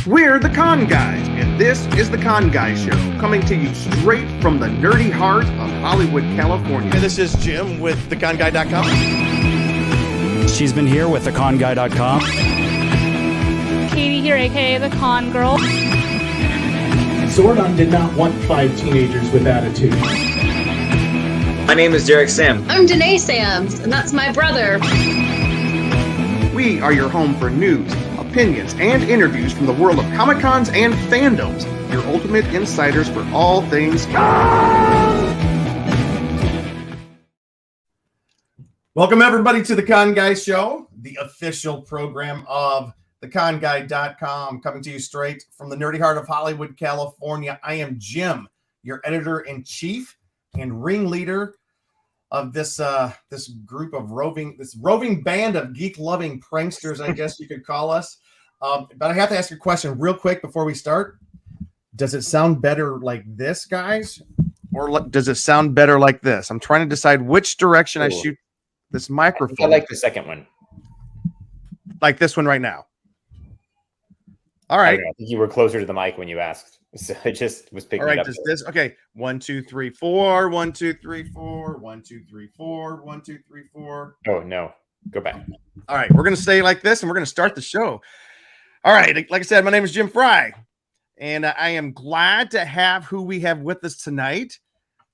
We're the Con Guys, and this is the Con Guy Show, coming to you straight from the nerdy heart of Hollywood, California. And this is Jim with theconguy.com. She's been here with theconguy.com. Katie here, aka the Con Girl. Zordon did not want 5 teenagers with attitude. My name is Derek Sam. I'm Danae Sams, and that's my brother. We are your home for news, opinions, and interviews from the world of Comic-Cons and fandoms. Your ultimate insiders for all things con. Welcome, everybody, to the Con Guy Show, the official program of theconguy.com, coming to you straight from the nerdy heart of Hollywood, California. I am Jim, your editor-in-chief and ringleader of this group of roving band of geek-loving pranksters, I guess you could call us. But I have to ask you a question real quick before we start. Does it sound better like this, guys? Or does it sound better like this? I'm trying to decide which direction I shoot this microphone. I like the second one. Like this one right now. All right. I think you were closer to the mic when you asked. So I just was picking All right, up. does this okay? 1, 2, 3, 4. 1, 2, 3, 4. 1, 2, 3, 4. 1, 2, 3, 4. Oh no. Go back. All right, we're gonna stay like this and we're gonna start the show. All right, like I said, my name is Jim Fry, and I am glad to have who we have with us tonight.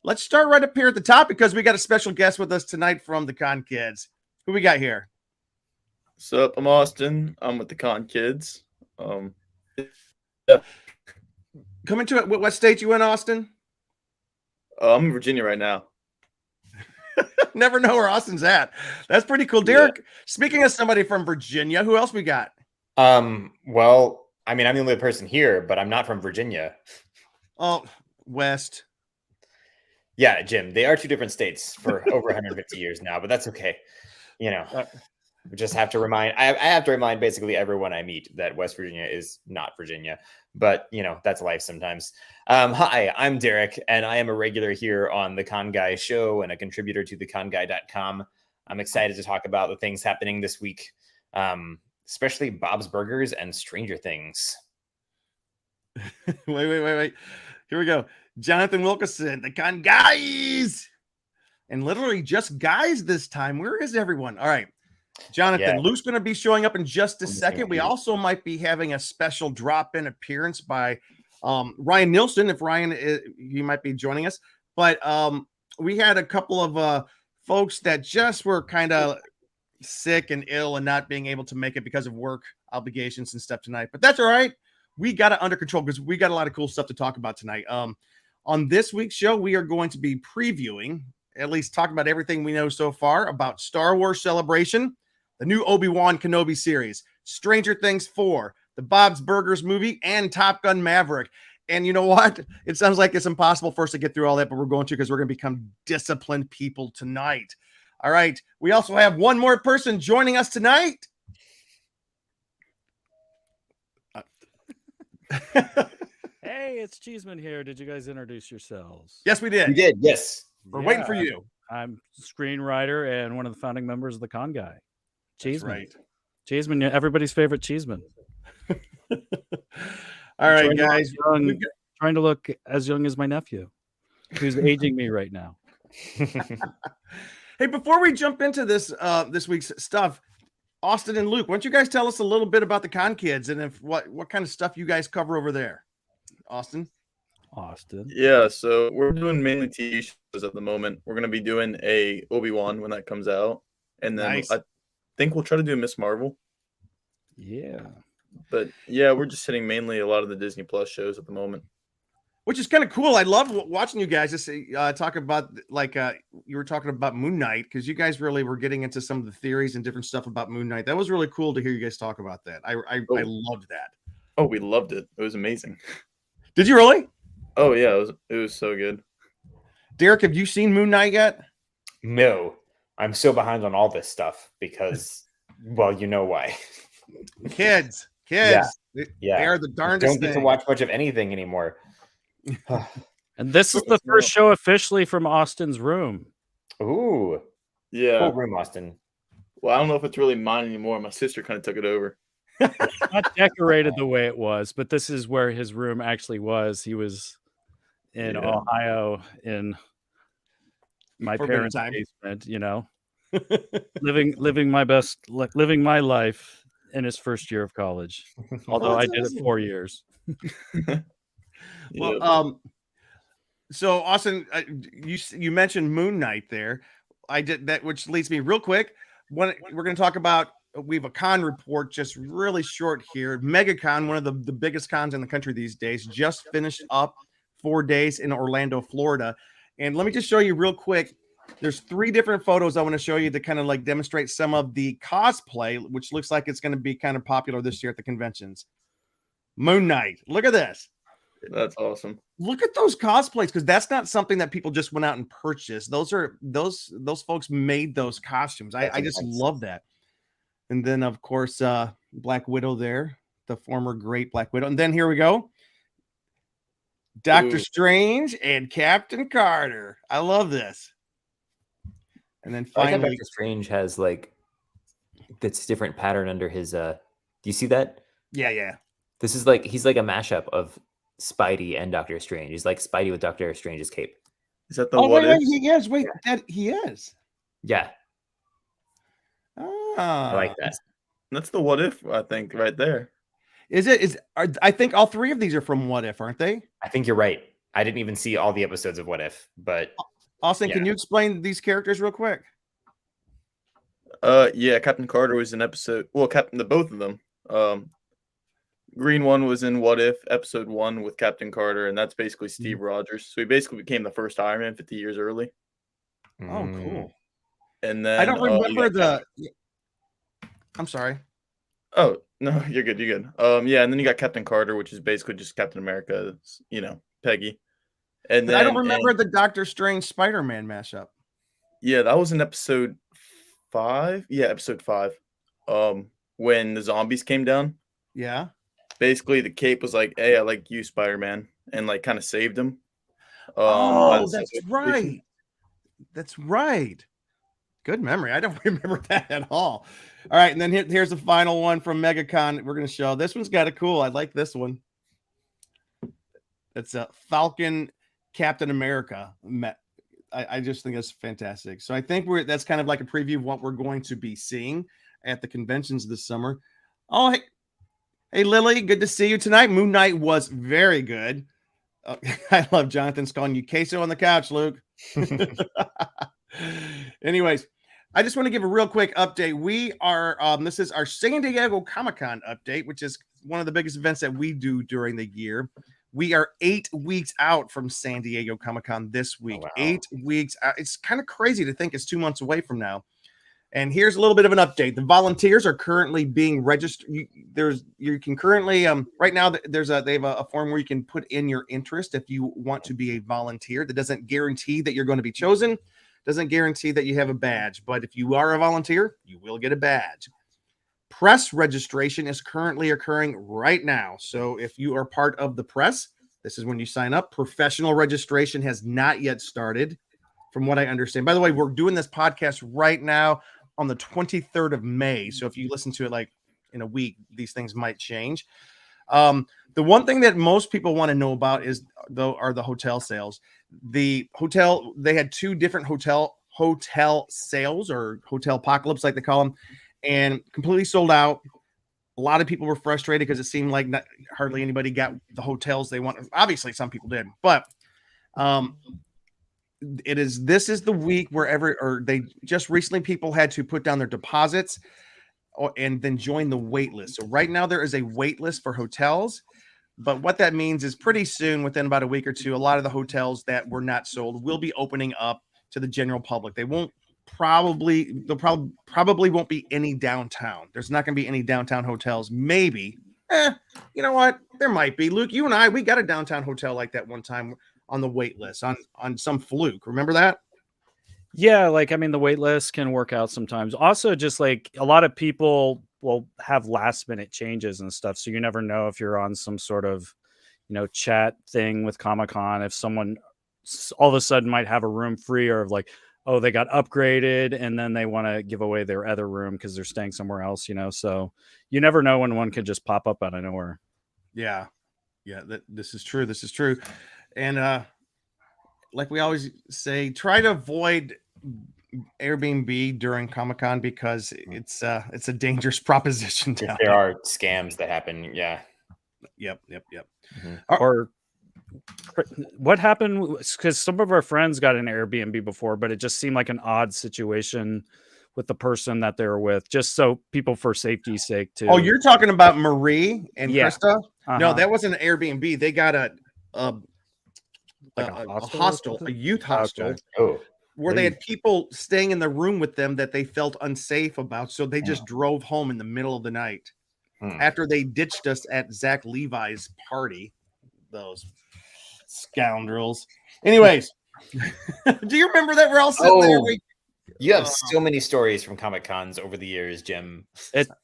Let's start right up here at the top because we got a special guest with us tonight from the Con Kids. Who we got here? What's up? I'm Austin. I'm with the Con Kids. Yeah. Coming to it. What state you in, Austin? I'm in Virginia right now. Never know where Austin's at. That's pretty cool. Derek, speaking of somebody from Virginia, who else we got? Well, I mean, I'm the only person here, but I'm not from Virginia. Oh, West. Yeah, Jim, they are two different states for over 150 years now, but that's okay. You know, we just have to remind, I have to remind basically everyone I meet that West Virginia is not Virginia, but you know, that's life sometimes. Hi, I'm Derek, and I am a regular here on the Con Guy Show and a contributor to theconguy.com. I'm excited to talk about the things happening this week, especially Bob's Burgers and Stranger Things. Wait. Here we go. Jonathan Wilkerson, the Con Guys. And literally just guys this time. Where is everyone? All right. Jonathan, Luke's going to be showing up in just a second. We also might be having a special drop-in appearance by Ryan Nilsson. If Ryan, he might be joining us. But we had a couple of folks that just were kind of sick and ill and not being able to make it because of work obligations and stuff tonight. But that's all right. We got it under control because we got a lot of cool stuff to talk about tonight. On this week's show, we are going to be previewing, at least talking about everything we know so far about Star Wars Celebration, the new Obi-Wan Kenobi series, Stranger Things 4, the Bob's Burgers movie, and Top Gun Maverick. And you know what? It sounds like it's impossible for us to get through all that, but we're going to because we're going to become disciplined people tonight. All right. We also have one more person joining us tonight. Hey, it's Cheeseman here. Did you guys introduce yourselves? Yes, we did. We did, yes. We're waiting for you. I'm screenwriter and one of the founding members of the Con Guy. Cheeseman. Right. Cheeseman, everybody's favorite Cheeseman. All right, guys. Trying to look as young as my nephew, who's aging me right now. Hey, before we jump into this week's stuff, Austin and Luke, why don't you guys tell us a little bit about the Con Kids and what kind of stuff you guys cover over there? Austin. Yeah, so we're doing mainly TV shows at the moment. We're going to be doing a Obi-Wan when that comes out. And then I think we'll try to do Miss Marvel. Yeah. But yeah, we're just hitting mainly a lot of the Disney Plus shows at the moment. Which is kind of cool. I love watching you guys just talk about, like, you were talking about Moon Knight, because you guys really were getting into some of the theories and different stuff about Moon Knight. That was really cool to hear you guys talk about that. I loved that. Oh, we loved it. It was amazing. Did you really? Oh, yeah. It was so good. Derek, have you seen Moon Knight yet? No. I'm so behind on all this stuff because, well, you know why. Kids. Yeah. They are the darndest Don't get to watch much of anything anymore. And this is the first show officially from Austin's room. Ooh. Yeah. Full room, Austin. Well, I don't know if it's really mine anymore. My sister kind of took it over. It's not decorated the way it was, but this is where his room actually was. He was in Ohio in my parents' basement, living my life in his first year of college. Although I did it 4 years. Well, so Austin, you mentioned Moon Knight there. I did that, which leads me real quick. We're going to talk about. We have a con report, just really short here. MegaCon, one of the biggest cons in the country these days, just finished up 4 days in Orlando, Florida. And let me just show you real quick. There's 3 different photos I want to show you to kind of like demonstrate some of the cosplay, which looks like it's going to be kind of popular this year at the conventions. Moon Knight. Look at this. That's awesome. Look at those cosplays, because that's not something that people just went out and purchased. Those folks made those costumes. I just love that. And then, of course, Black Widow there, the former great Black Widow. And then here we go. Doctor Strange and Captain Carter. I love this. And then finally, Doctor Strange has like this different pattern under his. Do you see that? Yeah. This is like he's like a mashup of Spidey and Doctor Strange. He's like Spidey with Doctor Strange's cape. Is that the what wait, he is. Wait, that he is. Yeah. I like that. That's the What If, I think, right there. I think all 3 of these are from What If, aren't they? I think you're right. I didn't even see all the episodes of What If, but Austin, can you explain these characters real quick? Yeah, Captain Carter was in episode. Well, the both of them. Green one was in What If episode 1 with Captain Carter, and that's basically Steve Rogers. So he basically became the first Iron Man 50 years early. Oh, cool. And then I don't remember I'm sorry. Oh, no, you're good. You're good. Yeah, and then you got Captain Carter, which is basically just Captain America, Peggy. And then I don't remember the Doctor Strange Spider-Man mashup. Yeah, that was in episode 5. Yeah, episode 5. When the zombies came down. Yeah. Basically, the cape was like, "Hey, I like you, Spider-Man," and like kind of saved him. That's right. That's right. Good memory. I don't remember that at all. All right, and then here's the final one from MegaCon. We're going to show. This one's kind of cool. I like this one. It's a Falcon Captain America. I just think that's fantastic. So I think that's kind of like a preview of what we're going to be seeing at the conventions this summer. Oh, hey, Lily, good to see you tonight. Moon Knight was very good. I love Jonathan's calling you queso on the couch, Luke. Anyways, I just want to give a real quick update. We are, this is our San Diego Comic-Con update, which is one of the biggest events that we do during the year. We are 8 weeks out from San Diego Comic-Con this week. Oh, wow. 8 weeks out. It's kind of crazy to think it's 2 months away from now. And here's a little bit of an update. The volunteers are currently being registered. You can currently right now they have a form where you can put in your interest if you want to be a volunteer. That doesn't guarantee that you're going to be chosen. Doesn't guarantee that you have a badge, but if you are a volunteer, you will get a badge. Press registration is currently occurring right now. So if you are part of the press, this is when you sign up. Professional registration has not yet started, from what I understand. By the way, we're doing this podcast right now on the 23rd of May. So if you listen to it like in a week, these things might change. The one thing that most people want to know about are the hotel sales. The hotel, they had 2 different hotel sales, or hotel apocalypse, like they call them, and completely sold out. A lot of people were frustrated because it seemed like hardly anybody got the hotels they wanted. Obviously, some people did, but this is the week where they just recently people had to put down their deposits and then join the wait list. So right now there is a wait list for hotels, but what that means is pretty soon, within about a week or 2, a lot of the hotels that were not sold will be opening up to the general public. There probably won't be any downtown. There's not going to be any downtown hotels. Maybe, you know what? There might be. Luke, you and I, we got a downtown hotel like that one time on the wait list on some fluke. Remember that? Yeah, the wait list can work out sometimes. Also, just like a lot of people will have last minute changes and stuff. So you never know if you're on some sort of, chat thing with Comic-Con, if someone all of a sudden might have a room free, or like, oh, they got upgraded and then they want to give away their other room because they're staying somewhere else, so you never know when one could just pop up out of nowhere. Yeah, this is true. And like we always say, try to avoid Airbnb during Comic-Con because it's a dangerous proposition. There are scams that happen. Yeah. Yep. Mm-hmm. Or what happened, because some of our friends got an Airbnb before, but it just seemed like an odd situation with the person that they were with, just so people for safety's sake too. Oh, you're talking about Marie and Krista? Uh-huh. No, that wasn't an Airbnb. They got a hostel, a youth hostel. Okay. Where they had people staying in the room with them that they felt unsafe about. So they just drove home in the middle of the night after they ditched us at Zach Levi's party. Those scoundrels. Anyways, do you remember that we're all sitting there? You have so many stories from Comic Cons over the years, Jim.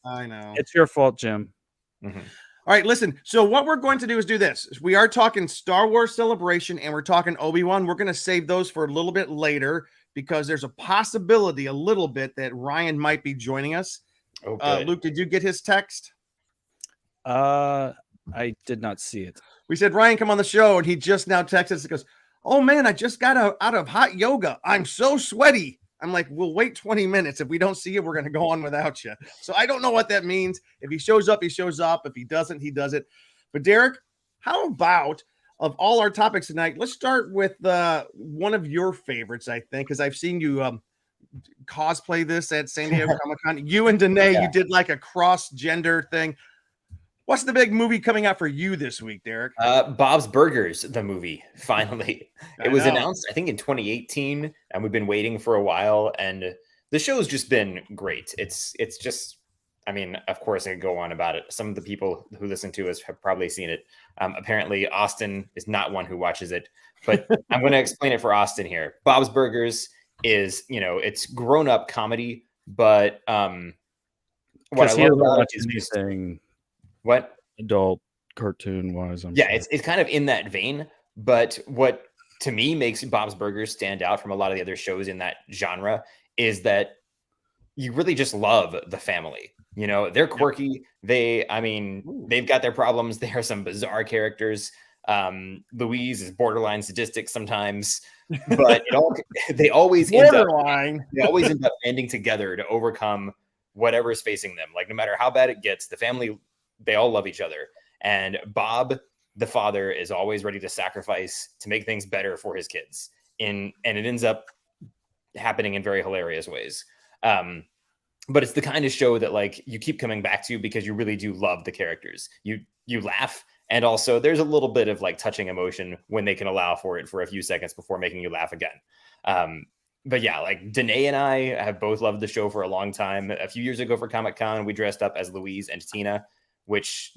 I know. It's your fault, Jim. Mm-hmm. All right, listen. So what we're going to do is do this. We are talking Star Wars Celebration and we're talking Obi-Wan. We're going to save those for a little bit later because there's a possibility a little bit that Ryan might be joining us. Luke, did you get his text? I did not see it. We said, Ryan, come on the show. And he just now texted us and goes, oh man, I just got out of hot yoga. I'm so sweaty. I'm like, we'll wait 20 minutes. If we don't see you, we're going to go on without you. So I don't know what that means. If he shows up, he shows up. If he doesn't, he does it. But Derek, how about of all our topics tonight, let's start with one of your favorites, I think, because I've seen you cosplay this at San Diego Comic-Con. You and Danae, you did like a cross-gender thing. What's the big movie coming out for you this week, Derek? Bob's Burgers, the movie, finally. It was announced, I think, in 2018, and we've been waiting for a while, and the show's just been great. It's just, I mean, of course, I could go on about it. Some of the people who listen to us have probably seen it. Apparently, Austin is not one who watches it, but I'm going to explain it for Austin here. Bob's Burgers is, it's grown-up comedy, but what I love about it is just... What? Adult cartoon wise. It's kind of in that vein, but what to me makes Bob's Burgers stand out from a lot of the other shows in that genre is that you really just love the family. They're quirky. They've got their problems. There are some bizarre characters. Louise is borderline sadistic sometimes, but they always end up banding together to overcome whatever is facing them. Like no matter how bad it gets, the family, they all love each other. And Bob, the father, is always ready to sacrifice to make things better for his kids. And it ends up happening in very hilarious ways. But it's the kind of show that like you keep coming back to because you really do love the characters. You laugh. And also there's a little bit of like touching emotion when they can allow for it for a few seconds before making you laugh again. But yeah, like Danae and I have both loved the show for a long time. A few years ago for Comic-Con, we dressed up as Louise and Tina, which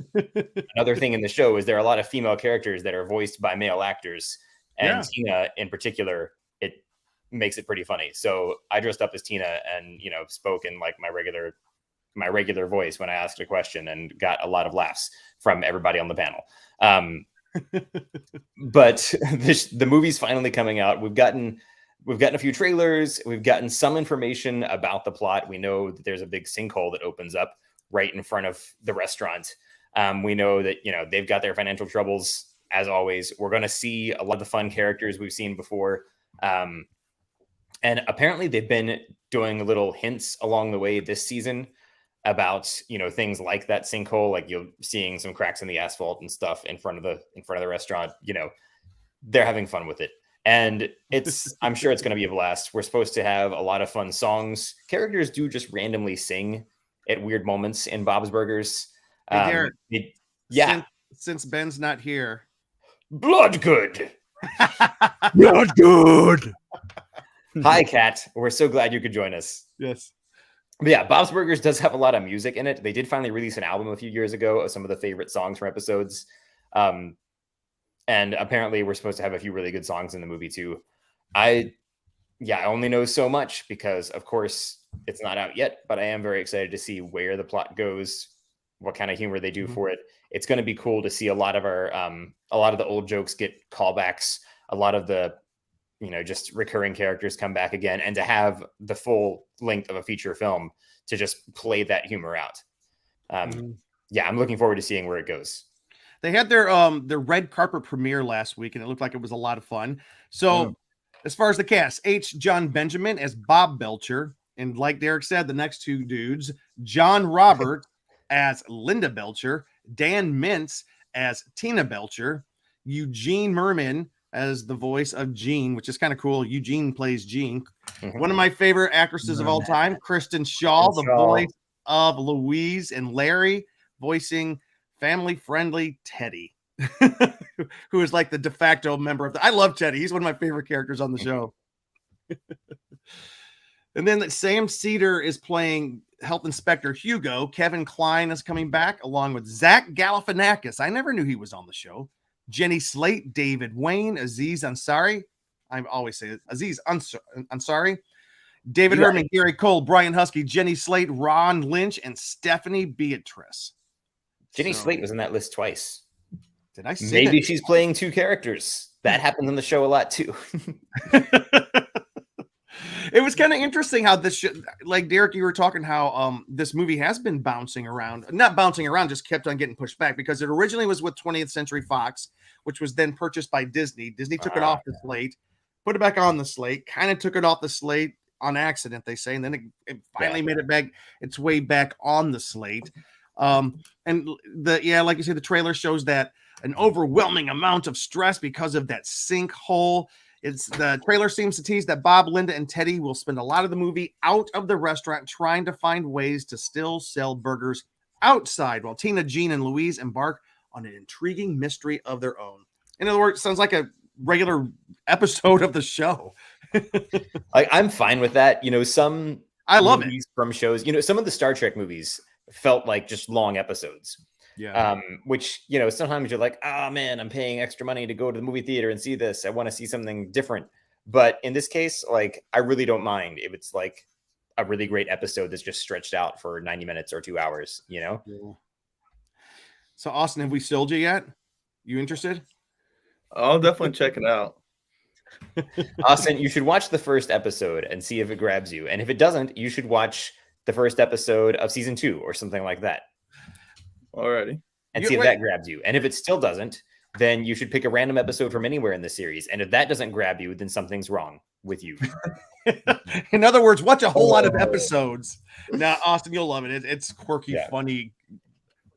another thing in the show is there are a lot of female characters that are voiced by male actors. And Tina in particular, it makes it pretty funny. So I dressed up as Tina and, spoke in like my regular voice when I asked a question and got a lot of laughs from everybody on the panel. But the movie's finally coming out. We've gotten a few trailers. We've gotten some information about the plot. We know that there's a big sinkhole that opens up right in front of the restaurant. We know that, they've got their financial troubles as always. We're going to see a lot of the fun characters we've seen before. And apparently they've been doing little hints along the way this season about, things like that sinkhole, like you're seeing some cracks in the asphalt and stuff in front of the restaurant. They're having fun with it. And I'm sure it's going to be a blast. We're supposed to have a lot of fun songs. Characters do just randomly sing at weird moments in Bob's Burgers. Hey, Derek, since Ben's not here. Blood good. Blood good. Hi, Kat. We're so glad you could join us. Yes. But yeah, Bob's Burgers does have a lot of music in it. They did finally release an album a few years ago of some of the favorite songs from episodes. And apparently we're supposed to have a few really good songs in the movie too. I only know so much because of course it's not out yet, but I am very excited to see where the plot goes, what kind of humor they do for it. It's going to be cool to see a lot of the old jokes get callbacks. A lot of the just recurring characters come back again, and to have the full length of a feature film to just play that humor out. Yeah, I'm looking forward to seeing where it goes. They had their red carpet premiere last week, and it looked like it was a lot of fun. So as far as the cast, John Benjamin as Bob Belcher, and like Derek said, the next two dudes, John Robert as Linda Belcher, Dan Mintz as Tina Belcher, Eugene Merman as the voice of Jean, which is kind of cool. Eugene plays Jean. One of my favorite actresses of all time, Kristen Shaw, the voice of Louise, and Larry voicing family-friendly Teddy, who is like the de facto member of I love Teddy. He's one of my favorite characters on the show. And then Sam Cedar is playing Health Inspector Hugo. Kevin Kline is coming back along with Zach Galifianakis. I never knew he was on the show. Jenny Slate, David Wayne, Aziz Ansari. I always say it. Aziz Ansari. David Herman, Gary Cole, Brian Husky, Jenny Slate, Ron Lynch, and Stephanie Beatrice. Jenny Slate was in that list twice. Did I say Maybe she's playing two characters. That happens on the show a lot too. It was kind of interesting how this like Derek, you were talking how this movie has been bouncing around, not bouncing around, just kept on getting pushed back, because it originally was with 20th Century Fox, which was then purchased by Disney. Disney took it off the slate, put it back on the slate, kind of took it off the slate on accident, they say, and then it finally made it back its way back on the slate. And like you say, the trailer shows that an overwhelming amount of stress because of that sinkhole. The trailer seems to tease that Bob, Linda, and Teddy will spend a lot of the movie out of the restaurant trying to find ways to still sell burgers outside, while Tina, Jean, and Louise embark on an intriguing mystery of their own. In other words, it sounds like a regular episode of the show. I'm fine with that. Some I love movies from shows. Some of the Star Trek movies felt like just long episodes. Yeah. Which, sometimes you're like, oh man, I'm paying extra money to go to the movie theater and see this. I want to see something different. But in this case, like, I really don't mind if it's like a really great episode that's just stretched out for 90 minutes or 2 hours, Yeah. So Austin, have we sold you yet? You interested? I'll definitely check it out. Austin, you should watch the first episode and see if it grabs you. And if it doesn't, you should watch the first episode of season 2 or something like that. Alrighty. And see if that grabs you. And if it still doesn't, then you should pick a random episode from anywhere in the series. And if that doesn't grab you, then something's wrong with you. In other words, watch a whole lot of episodes. Now, Austin, you'll love it. It's quirky, funny,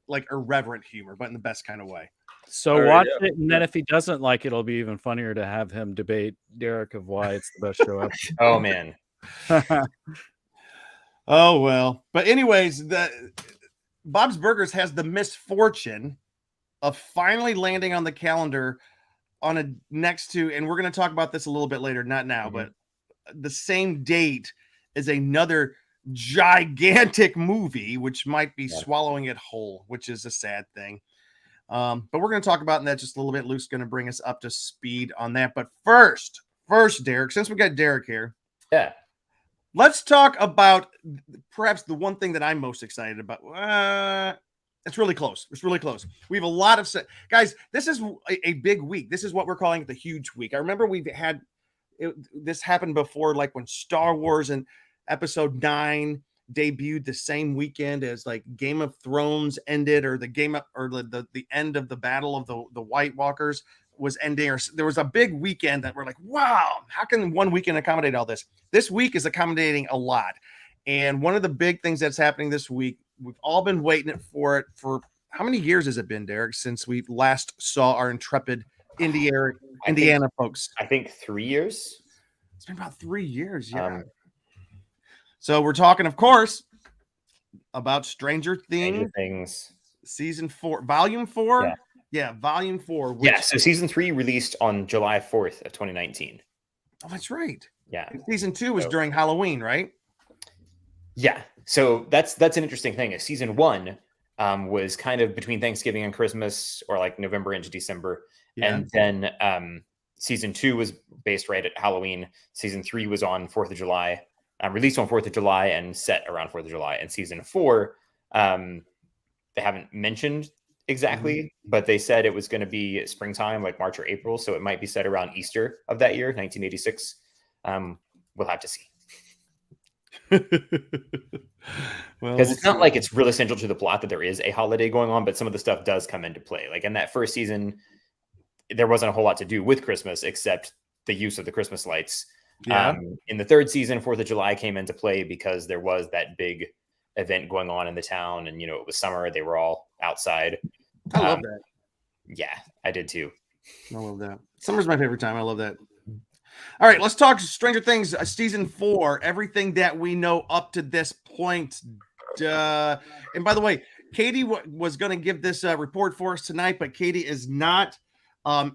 like irreverent humor, but in the best kind of way. So watch it, and then if he doesn't like it, it'll be even funnier to have him debate Derek of why it's the best show ever. Oh, man. Oh, well. But anyways, Bob's Burgers has the misfortune of finally landing on the calendar on next to, and we're going to talk about this a little bit later, not now, but the same date as another gigantic movie, which might be swallowing it whole, which is a sad thing. But we're going to talk about that just a little bit. Luke's going to bring us up to speed on that. But first, Derek, since we got Derek here, let's talk about perhaps the one thing that I'm most excited about. It's really close. We have a lot of guys. This is a big week. This is what we're calling the huge week. I remember we've had this happened before, like when Star Wars and Episode 9 debuted the same weekend as like Game of Thrones ended, or the end of the Battle of the White Walkers was ending, or there was a big weekend that we're like, wow, how can one weekend accommodate all this? This week is accommodating a lot. And one of the big things that's happening this week, we've all been waiting for it for how many years has it been, Derek, since we last saw our intrepid Indiana folks? I think 3 years. It's been about 3 years. Yeah. So we're talking, of course, about Stranger Things season 4, volume 4. Yeah, volume 4. So season 3 released on July 4th of 2019. Oh, that's right. Yeah. And season 2 was during Halloween, right? Yeah. So that's an interesting thing. Season 1 was kind of between Thanksgiving and Christmas, or like November into December. Yeah. And then season 2 was based right at Halloween. Season 3 was on 4th of July. Released on 4th of July and set around 4th of July. And season 4, they haven't mentioned exactly, but they said it was going to be springtime, like March or April, so it might be set around Easter of that year, 1986. We'll have to see. Well, Because it's not like it's really central to the plot that there is a holiday going on, but some of the stuff does come into play. Like in that first season, there wasn't a whole lot to do with Christmas except the use of the Christmas lights. Yeah. In the third season, 4th of July came into play because there was that big event going on in the town, and it was summer. They were all outside. I love that. Yeah, I did too. I love that. Summer's my favorite time. I love that. All right, let's talk Stranger Things season 4. Everything that we know up to this point. And by the way, Katie was going to give this report for us tonight, but Katie is not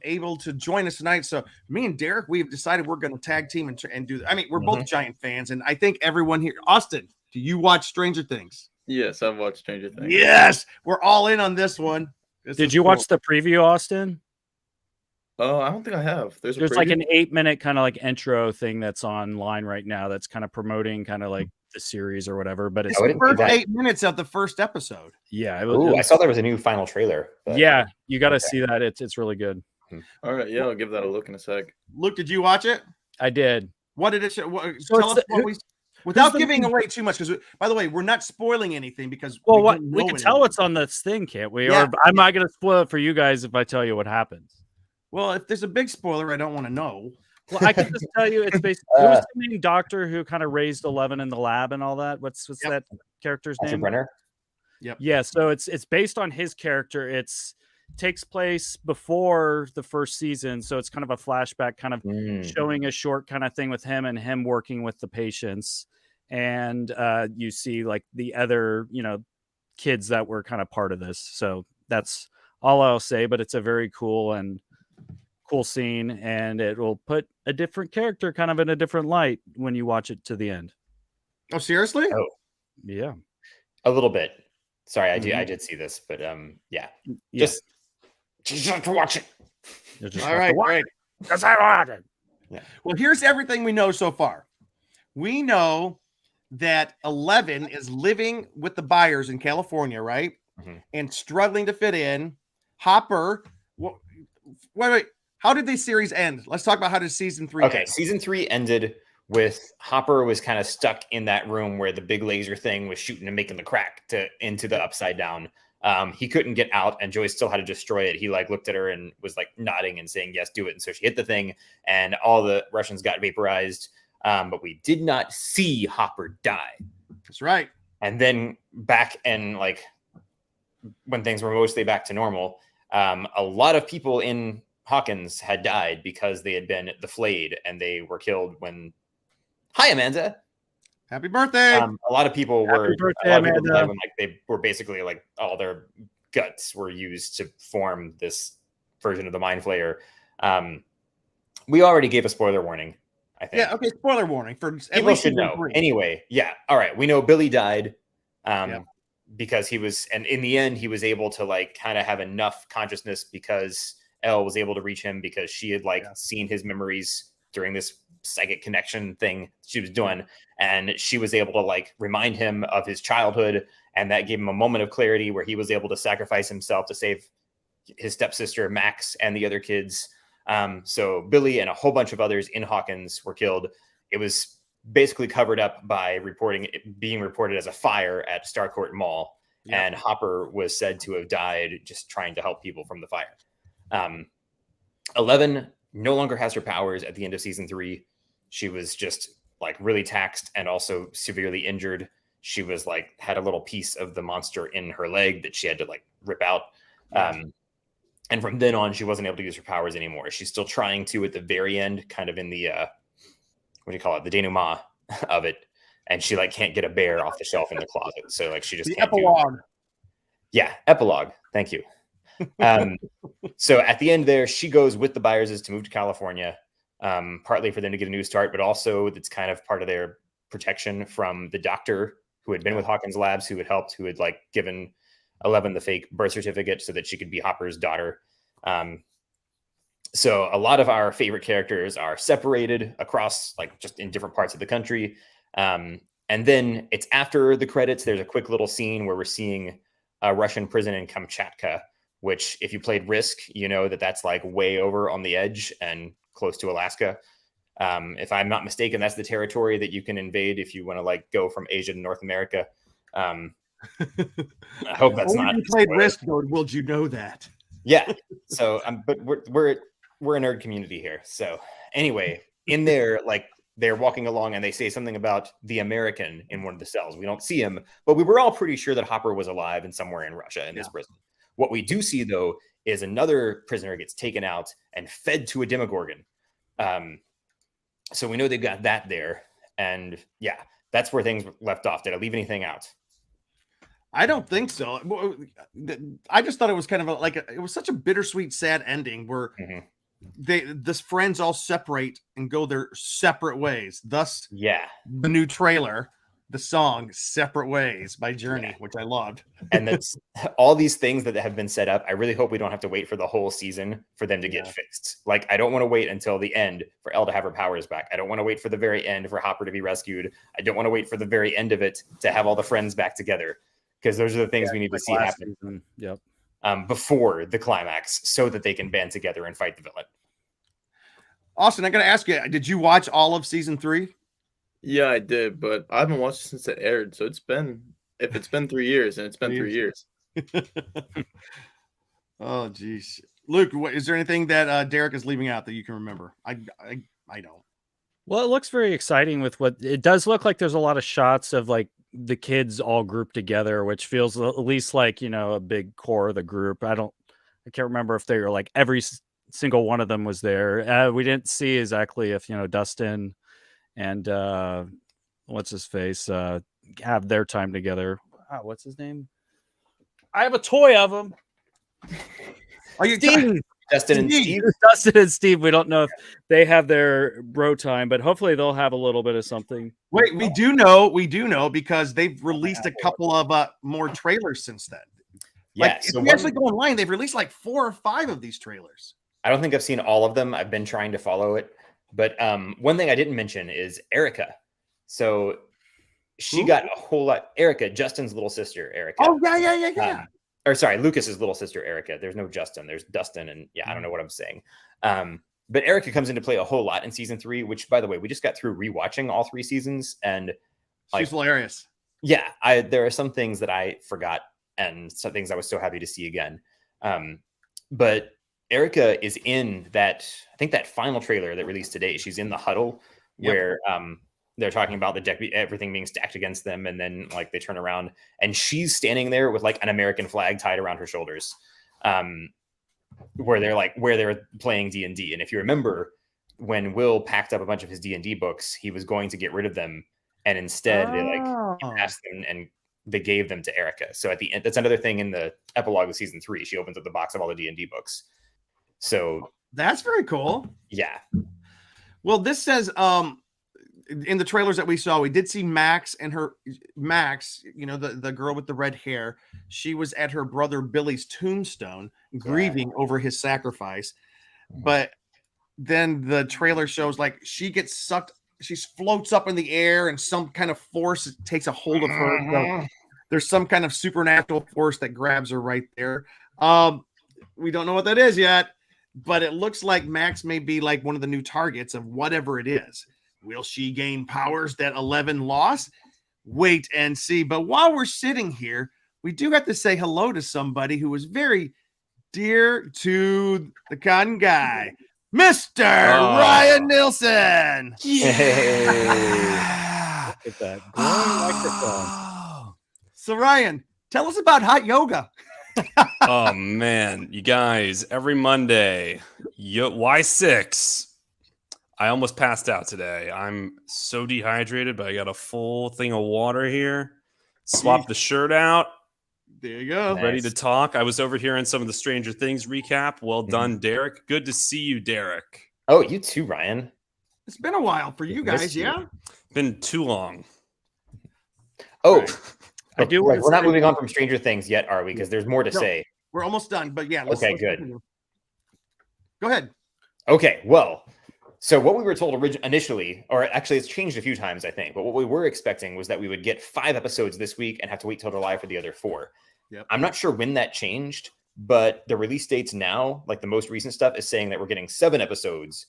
able to join us tonight. So me and Derek, we've decided we're going to tag team and do that. I mean, we're both giant fans, and I think everyone here. Austin, do you watch Stranger Things? Yes, I've watched Stranger Things. Yes, we're all in on this one. Did you watch the preview, Austin? Oh, I don't think I have. There's like an 8-minute kind of like intro thing that's online right now that's kind of promoting kind of like the series or whatever. But it's the first 8 minutes of the first episode. Yeah. I saw there was a new final trailer. Yeah, you got to see that. It's really good. All right, yeah, I'll give that a look in a sec. Luke, did you watch it? I did. What did it show? Tell us what we. Without giving away too much, because by the way, we're not spoiling anything because we can tell what's on this thing, can't we? Yeah. Or I'm not going to spoil it for you guys if I tell you what happens. Well, if there's a big spoiler, I don't want to know. Well, I can just tell you it's basically who was the main doctor who kind of raised 11 in the lab and all that. What's that character's name? Brenner. Yep. Yeah, so it's based on his character. It's takes place before the first season, so it's kind of a flashback, kind of showing a short kind of thing with him and him working with the patients. And you see like the other, kids that were kind of part of this. So that's all I'll say, but it's a very cool scene, and it will put a different character kind of in a different light when you watch it to the end. Oh, seriously? Oh, yeah. A little bit. Sorry, I did see this, but yeah. Just have to watch it. All right, great. Because I watch it. Yeah. Well, here's everything we know so far. We know that 11 is living with the Byers in California, right? And struggling to fit in. Hopper, wait. How did the series end? Let's talk about how did season 3 end. Season 3 ended with Hopper was kind of stuck in that room where the big laser thing was shooting and making the crack into the upside down. He couldn't get out, and Joyce still had to destroy it. He looked at her and was nodding and saying, yes, do it. And so she hit the thing, and all the Russians got vaporized. But we did not see Hopper die. That's right. And then back and when things were mostly back to normal, a lot of people in Hawkins had died because they had been deflayed, and they were killed when. Hi, Amanda. Happy birthday. A lot of people were died when they were basically all their guts were used to form this version of the Mind Flayer. We already gave a spoiler warning, I think. Yeah, okay, spoiler warning for people should know. Anyway, yeah. All right. We know Billy died because he was, and in the end, he was able to kind of have enough consciousness because Elle was able to reach him because she had seen his memories during this psychic connection thing she was doing, and she was able to remind him of his childhood, and that gave him a moment of clarity where he was able to sacrifice himself to save his stepsister Max and the other kids. So Billy and a whole bunch of others in Hawkins were killed. It was basically covered up by being reported as a fire at Starcourt Mall, and Hopper was said to have died just trying to help people from the fire. 11 no longer has her powers at the end of season 3. She was just really taxed and also severely injured. She was had a little piece of the monster in her leg that she had to rip out. And from then on, she wasn't able to use her powers anymore. She's still trying to at the very end, kind of in the, what do you call it? The denouement of it. And she can't get a bear off the shelf in the closet. So she just can't epilogue. Epilogue. Thank you. So at the end there, she goes with the Byerses to move to California, partly for them to get a new start, but also it's kind of part of their protection from the doctor who had been with Hawkins Labs, who had helped, who had given 11 the fake birth certificate so that she could be Hopper's daughter. So a lot of our favorite characters are separated across just in different parts of the country. And then it's after the credits, there's a quick little scene where we're seeing a Russian prison in Kamchatka which if you played Risk, you know that's like way over on the edge and close to Alaska. If I'm not mistaken, that's the territory that you can invade if you want to like go from Asia to North America. I hope that's not. You played Risk, would you know that? Yeah. So, but we're a nerd community here. So anyway, in there, like they're walking along and they say something about the American in one of the cells. We don't see him, but we were all pretty sure that Hopper was alive and somewhere in Russia in this prison. What we do see though is another prisoner gets taken out and fed to a Demogorgon. So we know they've got that there, and yeah, that's where things left off. Did I leave anything out? I don't think so. I just thought it was kind of it was such a bittersweet, sad ending where this friends all separate and go their separate ways. Thus, the new trailer, the song "Separate Ways" by Journey, which I loved. And that's all these things that have been set up. I really hope we don't have to wait for the whole season for them to get fixed. Like, I don't want to wait until the end for Elle to have her powers back. I don't want to wait for the very end for Hopper to be rescued. I don't want to wait for the very end of it to have all the friends back together. Because those are the things we need to see happen before the climax so that they can band together and fight the villain. Austin, I got to ask you, did you watch all of season 3? Yeah, I did, but I haven't watched it since it aired. So if it's been 3 years, and it's been 3 years. Oh, geez. Luke, is there anything that Derek is leaving out that you can remember? I don't. Well, it looks very exciting with what it does look like. There's a lot of shots of like the kids all grouped together, which feels at least like, a big core of the group. I can't remember if they were like every single one of them was there. We didn't see exactly if, Dustin and what's his face have their time together. What's his name? I have a toy of him. Are you Dustin and Steve? Dustin and Steve. We don't know if they have their bro time, but hopefully they'll have a little bit of something. Wait, we do know because they've released a couple of more trailers since then. Yeah, so if you actually go online, they've released like 4 or 5 of these trailers. I don't think I've seen all of them. I've been trying to follow it. But one thing I didn't mention is Erica. So she got a whole lot. Erica, Justin's little sister, Erica. Oh, yeah. Or sorry, Lucas's little sister, Erica. There's no Justin. There's Dustin. And I don't know what I'm saying. But Erica comes into play a whole lot in season 3, which, by the way, we just got through rewatching all 3 seasons. And she's hilarious. Yeah, there are some things that I forgot and some things I was so happy to see again. But Erica is in that, I think that final trailer that released today. She's in the huddle where they're talking about the deck, everything being stacked against them. And then like they turn around and she's standing there with like an American flag tied around her shoulders, where they're playing D&D. And if you remember when Will packed up a bunch of his D&D books, he was going to get rid of them. And instead they asked them and they gave them to Erica. So at the end, that's another thing in the epilogue of season 3. She opens up the box of all the D&D books. So that's very cool. Yeah. Well, this says in the trailers that we saw, we did see Max, the girl with the red hair. She was at her brother Billy's tombstone, grieving over his sacrifice. But then the trailer shows like she gets sucked. She floats up in the air and some kind of force takes a hold of her. So there's some kind of supernatural force that grabs her right there. We don't know what that is yet, but it looks like Max may be like one of the new targets of whatever it is. Will she gain powers that 11 lost? Wait and see. But while we're sitting here, we do have to say hello to somebody who was very dear to the Con Guy, Mr. Ryan Nielsen. Yeah. Look at that glowing microphone. So Ryan, tell us about hot yoga. Oh man, you guys, every Monday, Y6. I almost passed out today. I'm so dehydrated, but I got a full thing of water here. Swap the shirt out. There you go. Ready to talk. I was overhearing some of the Stranger Things recap. Well done, Derek. Good to see you, Derek. Oh, you too, Ryan. It's been a while for you guys, yeah? Been too long. Oh, right. We're not moving on from Stranger Things yet, are we? Because there's more to say. We're almost done, but yeah. Let's good. Continue. Go ahead. Okay, well, so what we were told initially, or actually it's changed a few times, I think, but what we were expecting was that we would get 5 episodes this week and have to wait till July for the other 4. Yep. I'm not sure when that changed, but the release dates now, like the most recent stuff, is saying that we're getting 7 episodes,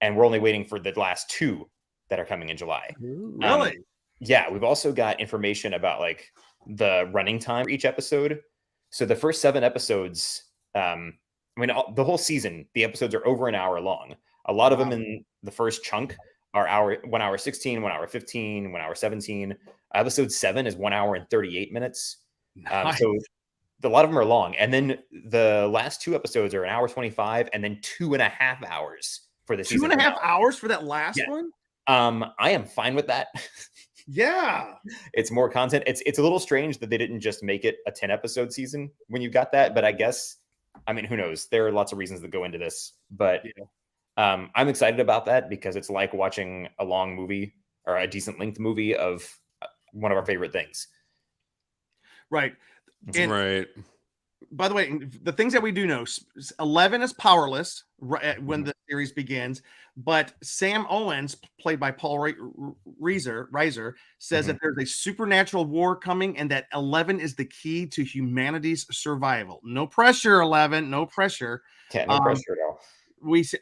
and we're only waiting for the last 2 that are coming in July. Really? Yeah, we've also got information about like the running time for each episode. So the first 7 episodes, the whole season, the episodes are over an hour long. A lot of them in the first chunk are 1 hour 16, 1 hour 15, 1 hour 17. Episode 7 is 1 hour and 38 minutes. Nice. So a lot of them are long. And then the last 2 episodes are 1 hour 25, and then 2.5 hours for the season. 2.5 hours for that last one? I am fine with that. Yeah. It's more content. It's a little strange that they didn't just make it a 10 episode season when you got that, but I guess, who knows? There are lots of reasons that go into this, but I'm excited about that because it's like watching a long movie or a decent length movie of one of our favorite things. Right. And Right. by the way, the things that we do know, 11 is powerless when the series begins, but Sam Owens, played by Paul Reiser, says that there's a supernatural war coming and that 11 is the key to humanity's survival. No pressure, 11. No pressure. Yeah, no pressure at all. We say,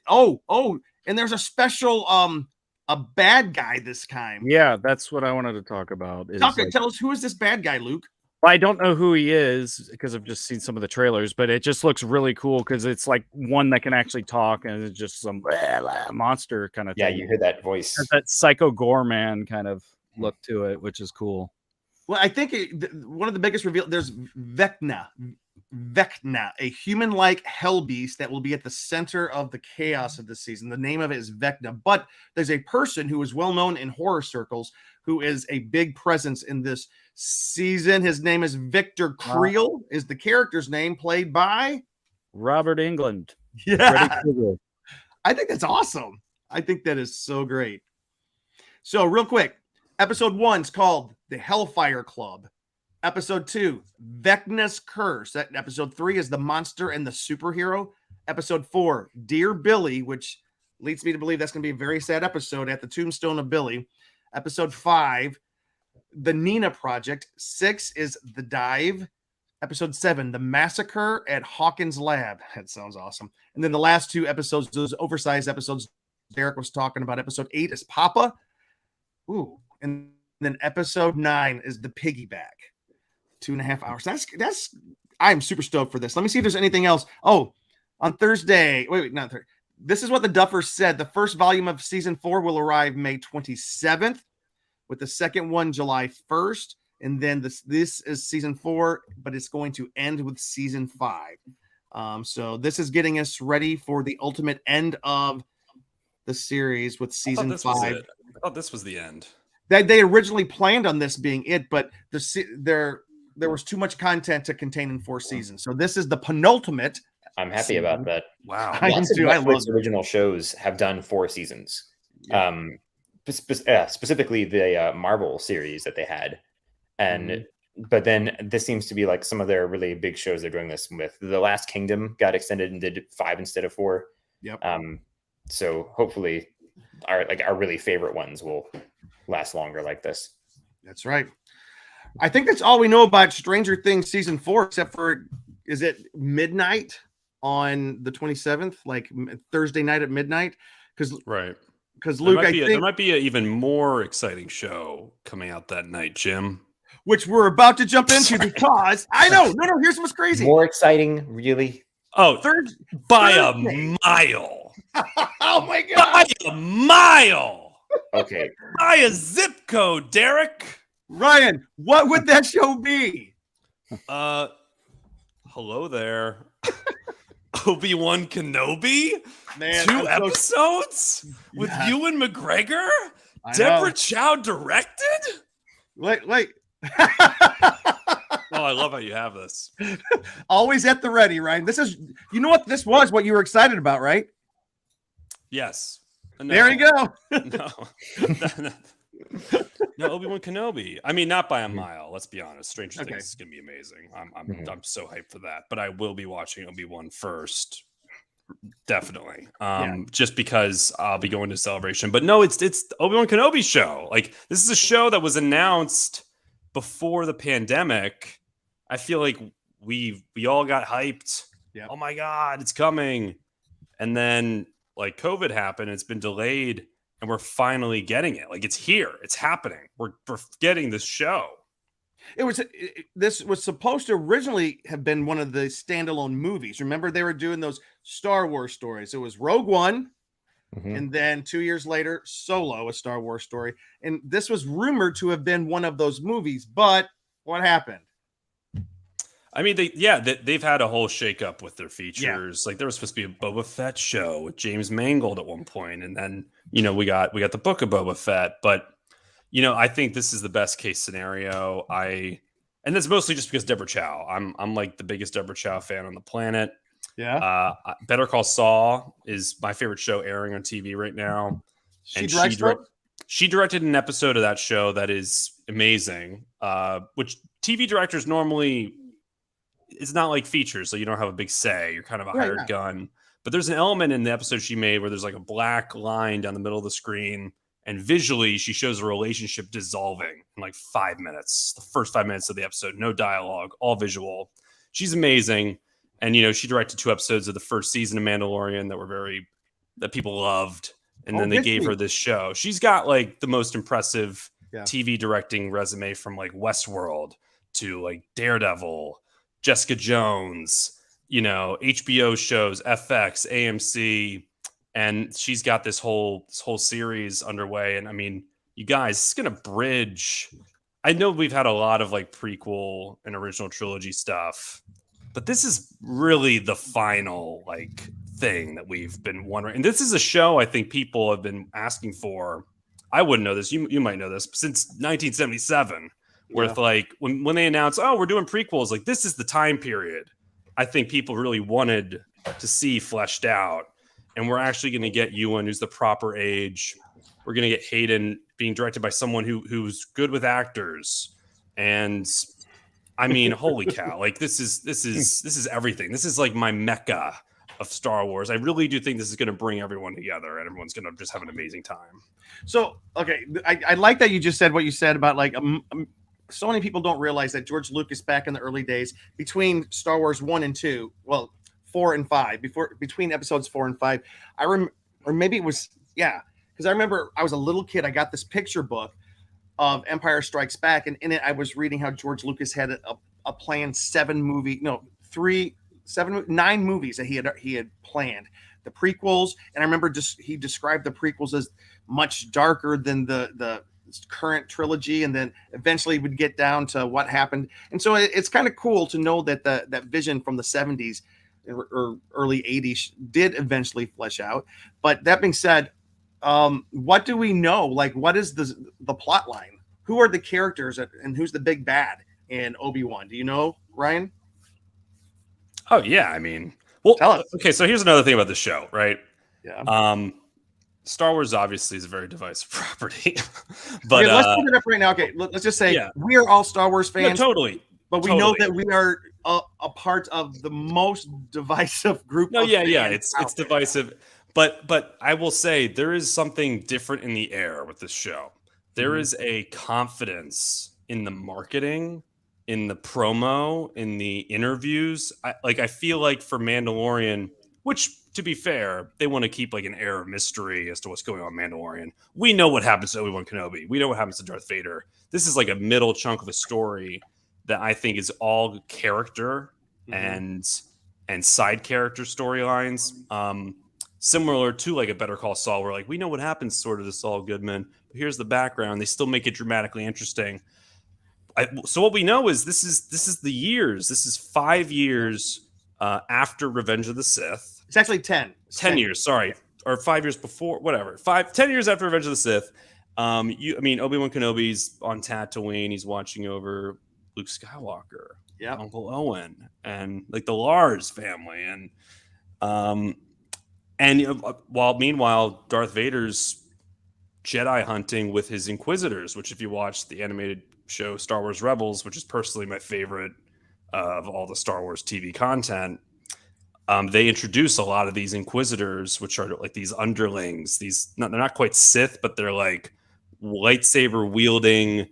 and there's a special a bad guy this time. Yeah, that's what I wanted to talk about. Tell us, who is this bad guy, Luke? I don't know who he is because I've just seen some of the trailers, but it just looks really cool because it's like one that can actually talk and it's just some monster kind of thing. Yeah, you hear that voice. Has that Psycho Gorman kind of look to it, which is cool. Well, I think one of the biggest reveal, there's Vecna, a human-like hell beast that will be at the center of the chaos of the season. The name of it is Vecna, but there's a person who is well known in horror circles who is a big presence in this season. His name is Victor Creel, is the character's name, played by Robert Englund. Yeah, I think that's awesome. I think that is so great. So real quick, episode 1 is called The Hellfire Club. Episode 2, Vecna's Curse. Episode 3 is The Monster and the Superhero. Episode 4, Dear Billy, which leads me to believe that's going to be a very sad episode, at the tombstone of Billy. Episode 5, The Nina Project. 6 is The Dive. Episode 7, The Massacre at Hawkins Lab. That sounds awesome. And then the last 2 episodes, those oversized episodes Derek was talking about. Episode 8 is Papa. Ooh. And then episode 9 is The Piggyback. 2.5 hours. That's I'm super stoked for this. Let me see if there's anything else. Oh, on Thursday. Wait, not Thursday. This is what the Duffers said. The first volume of season 4 will arrive May 27th, with the second one July 1st. And then this is season 4, but it's going to end with season 5. So this is getting us ready for the ultimate end of the series with season 5. I thought this was the end. They originally planned on this being it, but there was too much content to contain in 4 seasons. So this is the penultimate. I'm happy about that. Wow. Lots of Netflix original shows have done 4 seasons. Yeah. Specifically the Marvel series that they had. And but then this seems to be like some of their really big shows they're doing this with. The Last Kingdom got extended and did 5 instead of 4. Yep. So hopefully our really favorite ones will last longer like this. That's right. I think that's all we know about Stranger Things season 4, except for, is it midnight on the 27th, like Thursday night at midnight? Because Luke, there might be an even more exciting show coming out that night, Jim, which we're about to jump into because I know. No, here's what's crazy. More exciting, really? Oh, by a mile. Oh my God. By a mile. Okay. By a zip code, Derek. Ryan, what would that show be? Hello there. Obi-Wan Kenobi? Man, 2 episodes with Ewan McGregor? I Deborah know. Chow directed? Wait. Oh, I love how you have this. Always at the ready, Ryan. This is, you know what this was, what you were excited about, right? Yes. No. There you go. No, Obi-Wan Kenobi. I mean, not by a mile. Let's be honest. Stranger Things is gonna be amazing. I'm so hyped for that. But I will be watching Obi-Wan first, definitely. Just because I'll be going to Celebration. But no, it's the Obi-Wan Kenobi show. Like, this is a show that was announced before the pandemic. I feel like we all got hyped. Yeah. Oh my God, it's coming. And then like COVID happened, it's been delayed, and we're finally getting it. Like it's here, it's happening. We're getting this show. This was supposed to originally have been one of the standalone movies. Remember, they were doing those Star Wars stories. It was Rogue One, and then 2 years later, Solo, a Star Wars story. And this was rumored to have been one of those movies. But what happened? I mean, they've had a whole shakeup with their features. Like there was supposed to be a Boba Fett show with James Mangold at one point, and then we got the book of Boba Fett. But I think this is the best case scenario. And that's mostly just because Deborah Chow. I'm like the biggest Deborah Chow fan on the planet. Yeah. Better Call Saul is my favorite show airing on TV right now. She directed an episode of that show that is amazing. Which TV directors normally, it's not like features, so you don't have a big say. You're kind of a hired gun. But there's an element in the episode she made where there's like a black line down the middle of the screen. And visually, she shows a relationship dissolving in like 5 minutes. The first 5 minutes of the episode, no dialogue, all visual. She's amazing. And, she directed 2 episodes of the first season of Mandalorian that people loved. And then they gave her this show. She's got like the most impressive TV directing resume from like Westworld to like Daredevil, Jessica Jones, HBO shows, FX, AMC. And she's got this whole series underway. And I mean, you guys, it's going to bridge. I know we've had a lot of like prequel and original trilogy stuff, but this is really the final like thing that we've been wondering. And this is a show I think people have been asking for. I wouldn't know this. You might know this since 1977, where it's like when they announced, oh, we're doing prequels, like this is the time period I think people really wanted to see fleshed out. And we're actually going to get Ewan, who's the proper age. We're going to get Hayden being directed by someone who's good with actors. And I mean, holy cow! Like this is everything. This is like my mecca of Star Wars. I really do think this is going to bring everyone together, and everyone's going to just have an amazing time. So, okay, I like that you just said what you said about like so many people don't realize that George Lucas back in the early days between Star Wars 1 and 2, 4 and 5, between episodes 4 and 5, or maybe it was, because I remember I was a little kid. I got this picture book of Empire Strikes Back, and in it I was reading how George Lucas had a planned 9 movies that he had planned, the prequels. And I remember he described the prequels as much darker than the current trilogy, and then eventually would get down to what happened. And so it's kind of cool to know that that vision from the 70s or early 80s did eventually flesh out. But that being said, what do we know? Like, what is the plot line? Who are the characters and who's the big bad in Obi-Wan? Do you know, Ryan? Oh yeah, I mean, well, tell us. Okay, so here's another thing about the show, right? Yeah. Star Wars obviously is a very divisive property, but let's put it up right now. Okay, let's just say we are all Star Wars fans. No, totally. But we know that we are a part of the most divisive group. No, it's divisive. But I will say there is something different in the air with this show. There is a confidence in the marketing, in the promo, in the interviews. I feel like for Mandalorian, which to be fair, they want to keep like an air of mystery as to what's going on in Mandalorian. We know what happens to Obi-Wan Kenobi. We know what happens to Darth Vader. This is like a middle chunk of a story that I think is all character and side character storylines. Similar to like a Better Call Saul, where like we know what happens sort of to Saul Goodman, but here's the background. They still make it dramatically interesting. So what we know is this is the years. This is 5 years after Revenge of the Sith. It's actually 10. 10 years, sorry. Or 5 years before, whatever. 10 years after Revenge of the Sith. Obi-Wan Kenobi's on Tatooine. He's watching over Luke Skywalker, Uncle Owen, and like the Lars family. While meanwhile, Darth Vader's Jedi hunting with his Inquisitors, which if you watch the animated show Star Wars Rebels, which is personally my favorite of all the Star Wars TV content, they introduce a lot of these Inquisitors, which are like these underlings. They're not quite Sith, but they're like lightsaber wielding,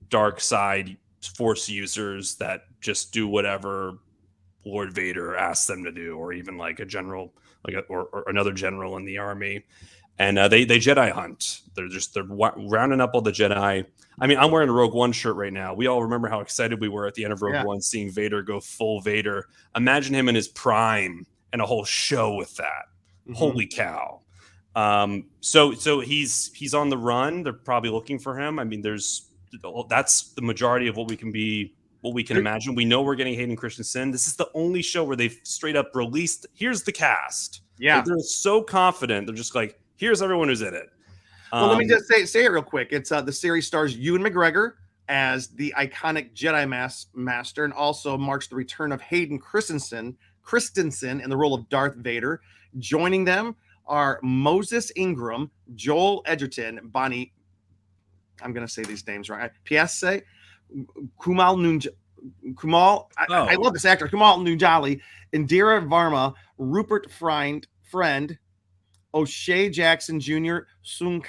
dark side Force users that just do whatever Lord Vader asks them to do, or even like a general, or another general in the army. And they Jedi hunt. They're rounding up all the Jedi. I mean, I'm wearing a Rogue One shirt right now. We all remember how excited we were at the end of Rogue One, seeing Vader go full Vader. Imagine him in his prime and a whole show with that. Holy cow! So he's on the run. They're probably looking for him. I mean, that's the majority of what we can imagine. We know we're getting Hayden Christensen. This is the only show where they've straight up released, here's the cast. Yeah. Like, they're so confident. They're just like, here's everyone who's in it. Well, let me just say it real quick. It's the series stars Ewan McGregor as the iconic Jedi Master, and also marks the return of Hayden Christensen in the role of Darth Vader. Joining them are Moses Ingram, Joel Edgerton, Bonnie. I'm going to say these names right. Piasse, Kumal. I love this actor. Kumal Nunjali, Indira Varma, Rupert Friend, O'Shea Jackson Jr., Sung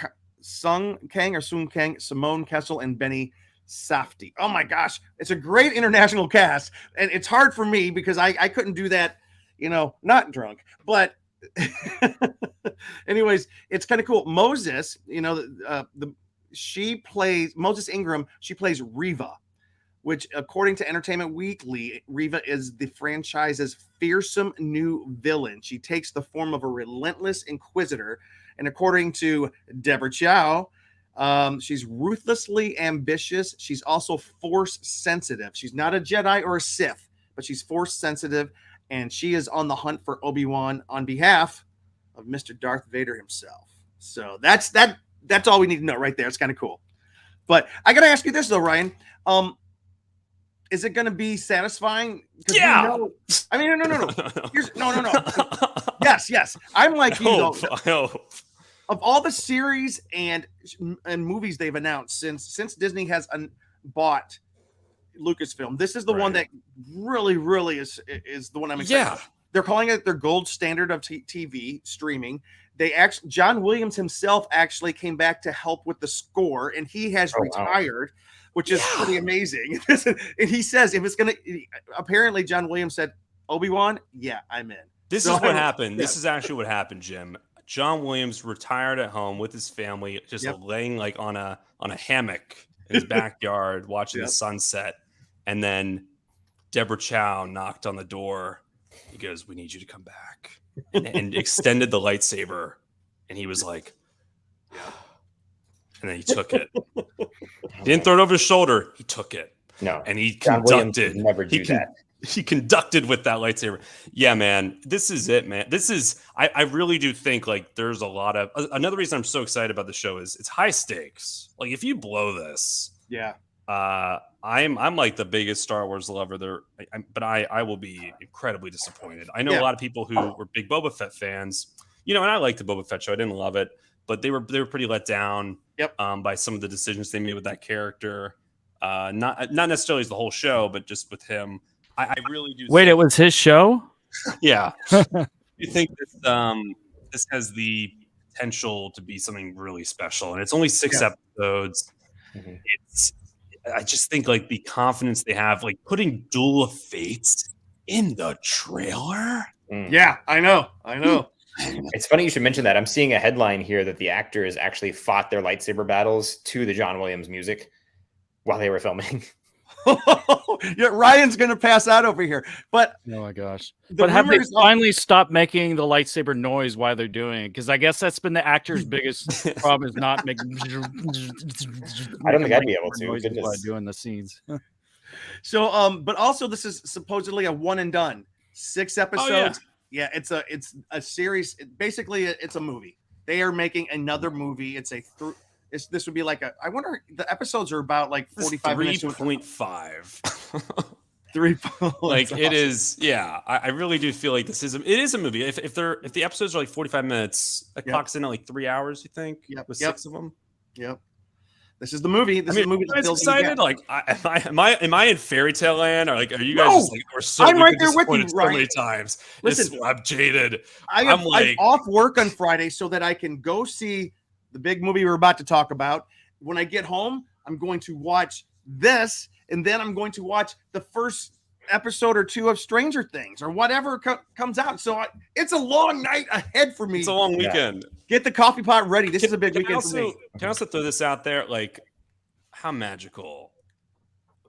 Kang, Simone Kessel, and Benny Safdie. Oh my gosh, it's a great international cast, and it's hard for me because I couldn't do that, not drunk. But anyways, it's kind of cool. Moses, she plays Moses Ingram. She plays Reva, which, according to Entertainment Weekly, Reva is the franchise's fearsome new villain. She takes the form of a relentless inquisitor. And according to Deborah Chow, she's ruthlessly ambitious. She's also force sensitive. She's not a Jedi or a Sith, but she's force sensitive. And she is on the hunt for Obi-Wan on behalf of Mr. Darth Vader himself. So that's all we need to know right there. It's kind of cool. But I got to ask you this, though, Ryan. Is it going to be satisfying? Yeah. No. Yes. I'm like you, though. Of all the series and movies they've announced since Disney has bought Lucasfilm, this is the one that really is the one I'm excited about. They're calling it their gold standard of TV streaming. John Williams himself actually came back to help with the score, and he has retired. Wow. Which is pretty amazing. And he says, if it's going to, apparently John Williams said, Obi-Wan, I'm in. This is what happened. Yeah. This is actually what happened, Jim. John Williams retired at home with his family, just laying like on a hammock in his backyard, watching the sunset. And then Deborah Chow knocked on the door. He goes, "We need you to come back," and extended the lightsaber. And he was like, and then he took it. He didn't throw it over his shoulder. He took it. No. And he John conducted. Never do that. He conducted with that lightsaber. Yeah, man. This is it, man. This is, I really do think like there's a lot of, another reason I'm so excited about the show is it's high stakes. Like if you blow this, I'm like the biggest Star Wars lover there, but I will be incredibly disappointed. I know a lot of people who were big Boba Fett fans, and I liked the Boba Fett show. I didn't love it, but they were pretty let down by some of the decisions they made with that character. Not necessarily as the whole show, but just with him. I really do. Wait, it was his show? Yeah. You think this has the potential to be something really special, and it's only 6 episodes. Mm-hmm. I just think like the confidence they have, like putting Duel of Fates in the trailer. Yeah, I know. It's funny you should mention that. I'm seeing a headline here that the actors actually fought their lightsaber battles to the John Williams music while they were filming. Ryan's gonna pass out over here. But oh my gosh! But have they finally stopped making the lightsaber noise while they're doing it? Because I guess that's been the actor's biggest problem is not making. I don't think I'd be able to while doing the scenes. So, but also this is supposedly a one and done. 6 episodes. Yeah, it's a series. Basically, it's a movie. They are making another movie. This would be like I wonder, the episodes are about like 45 minutes. 3.5. 3. Like it awesome. Is. Yeah, I really do feel like it is a movie. If the episodes are like 45 minutes, it clocks in at like 3 hours. You think? With 6 of them. Yep. This is the movie. This is the movie. Are you guys excited? Like, am I in fairy tale land? Or like, are you guys just like, we're so I'm right there with you, so many times. Listen, I'm jaded. I'm off work on Friday so that I can go see the big movie we're about to talk about. When I get home, I'm going to watch this, and then I'm going to watch the first episode or two of Stranger Things or whatever comes out. So it's a long night ahead for me. It's a long weekend. Get the coffee pot ready. This is a big weekend for me. Can I also throw this out there? Like, how magical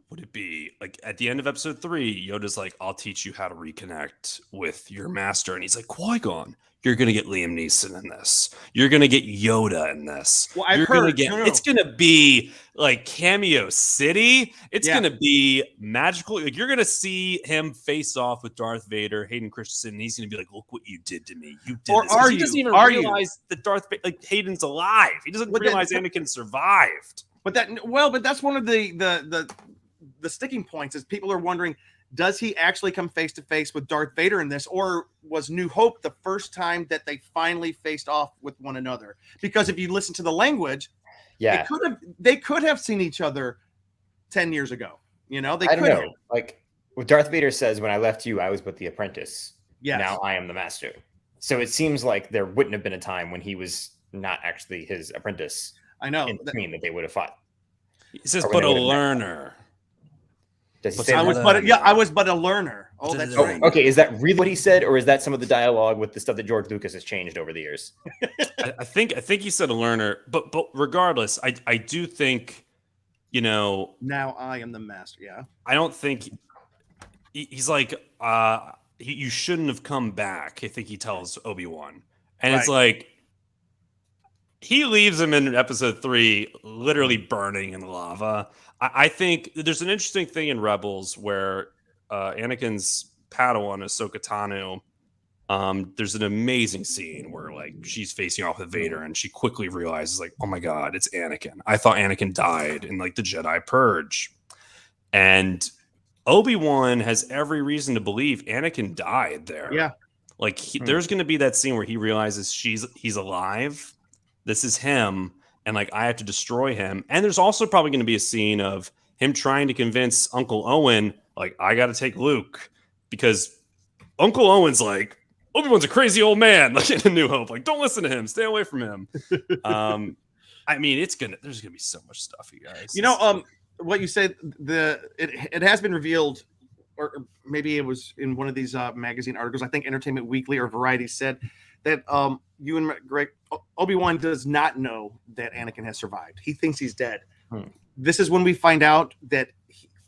would it be? Like at the end of episode 3, Yoda's like, "I'll teach you how to reconnect with your master," and he's like, "Qui-Gon, you're gonna get Liam Neeson in this. You're gonna get Yoda in this. Well, I've You're heard, gonna get. It's gonna be like Cameo City. It's gonna be magical. Like you're gonna see him face off with Darth Vader, Hayden Christensen, and he's gonna be like, "Look what you did to me. You did this." He doesn't even realize that Hayden's alive. He doesn't realize Anakin survived. But that's one of the sticking points is people are wondering, does he actually come face to face with Darth Vader in this, or was New Hope the first time that they finally faced off with one another? Because if you listen to the language, they could have seen each other 10 years ago. You know, I don't know. Like what Darth Vader says, "When I left you, I was but the apprentice. Yes. Now I am the master." So it seems like there wouldn't have been a time when he was not actually his apprentice. I know in between that they would have fought. He says, "But a learner." Does he say I was but a learner. Oh, that's right. Okay, is that really what he said, or is that some of the dialogue with the stuff that George Lucas has changed over the years? I think he said a learner, but regardless, I do think, you know, now I am the master. Yeah, I don't think he's like you shouldn't have come back. I think he tells Obi-Wan, and it's like he leaves him in episode 3, literally burning in lava. I think there's an interesting thing in Rebels where Anakin's Padawan, Ahsoka Tano, there's an amazing scene where like she's facing off with Vader and she quickly realizes like, oh my God, it's Anakin. I thought Anakin died in like the Jedi Purge. And Obi-Wan has every reason to believe Anakin died there. Yeah. Like there's going to be that scene where he realizes he's alive. This is him. And like, I have to destroy him. And there's also probably going to be a scene of him trying to convince Uncle Owen, like, I got to take Luke, because Uncle Owen's like, Obi-Wan's a crazy old man, like in A New Hope. Like, don't listen to him. Stay away from him. I mean, there's going to be so much stuff, you guys. You know, what you said, it has been revealed, or maybe it was in one of these magazine articles, I think Entertainment Weekly or Variety said that Ewan Greg Obi-Wan does not know that Anakin has survived. He thinks he's dead. This is when we find out that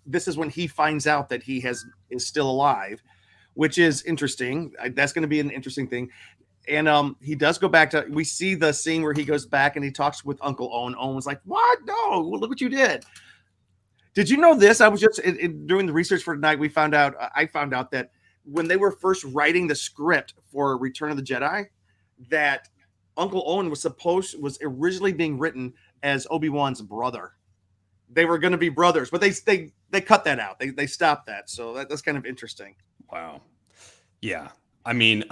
this is when he finds out that he is still alive, which is interesting. That's going to be an interesting thing. And he does go back to, we see the scene where he goes back and he talks with Uncle Owen. Owen was like, "What? No, look what you did." Did you know this? I was just doing the research for tonight. I found out that when they were first writing the script for Return of the Jedi, that Uncle Owen was originally being written as Obi-Wan's brother. They were going to be brothers, but they cut that out. They stopped that. So that's kind of interesting. Wow. Yeah. I mean,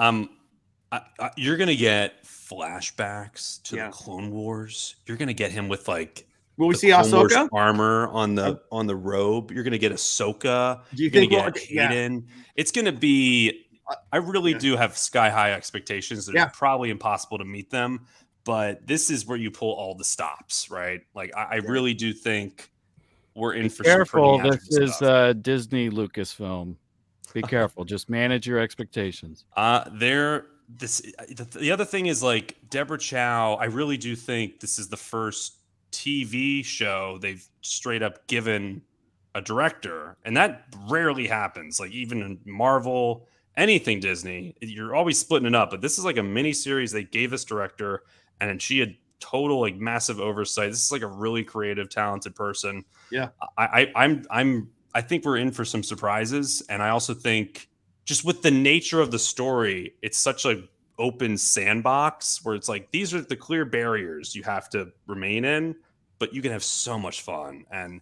you're going to get flashbacks to the Clone Wars. You're going to get him with like, will we see Ahsoka armor on the robe? You're going to get Ahsoka. Do you think you're going to get Hayden? It's going to be. I really do have sky high expectations. It's probably impossible to meet them, but this is where you pull all the stops, right? Like I really do think we're in for careful. Some this is a Disney Lucasfilm. Be careful. Just manage your expectations. The other thing is like Deborah Chow. I really do think this is the first TV show they've straight up given a director, and that rarely happens. Like even in Marvel, anything Disney, you're always splitting it up, but this is like a mini series. They gave this director, and she had total like massive oversight. This is like a really creative, talented person. I think we're in for some surprises, and I also think just with the nature of the story, it's such a open sandbox where it's like these are the clear barriers you have to remain in, but you can have so much fun. And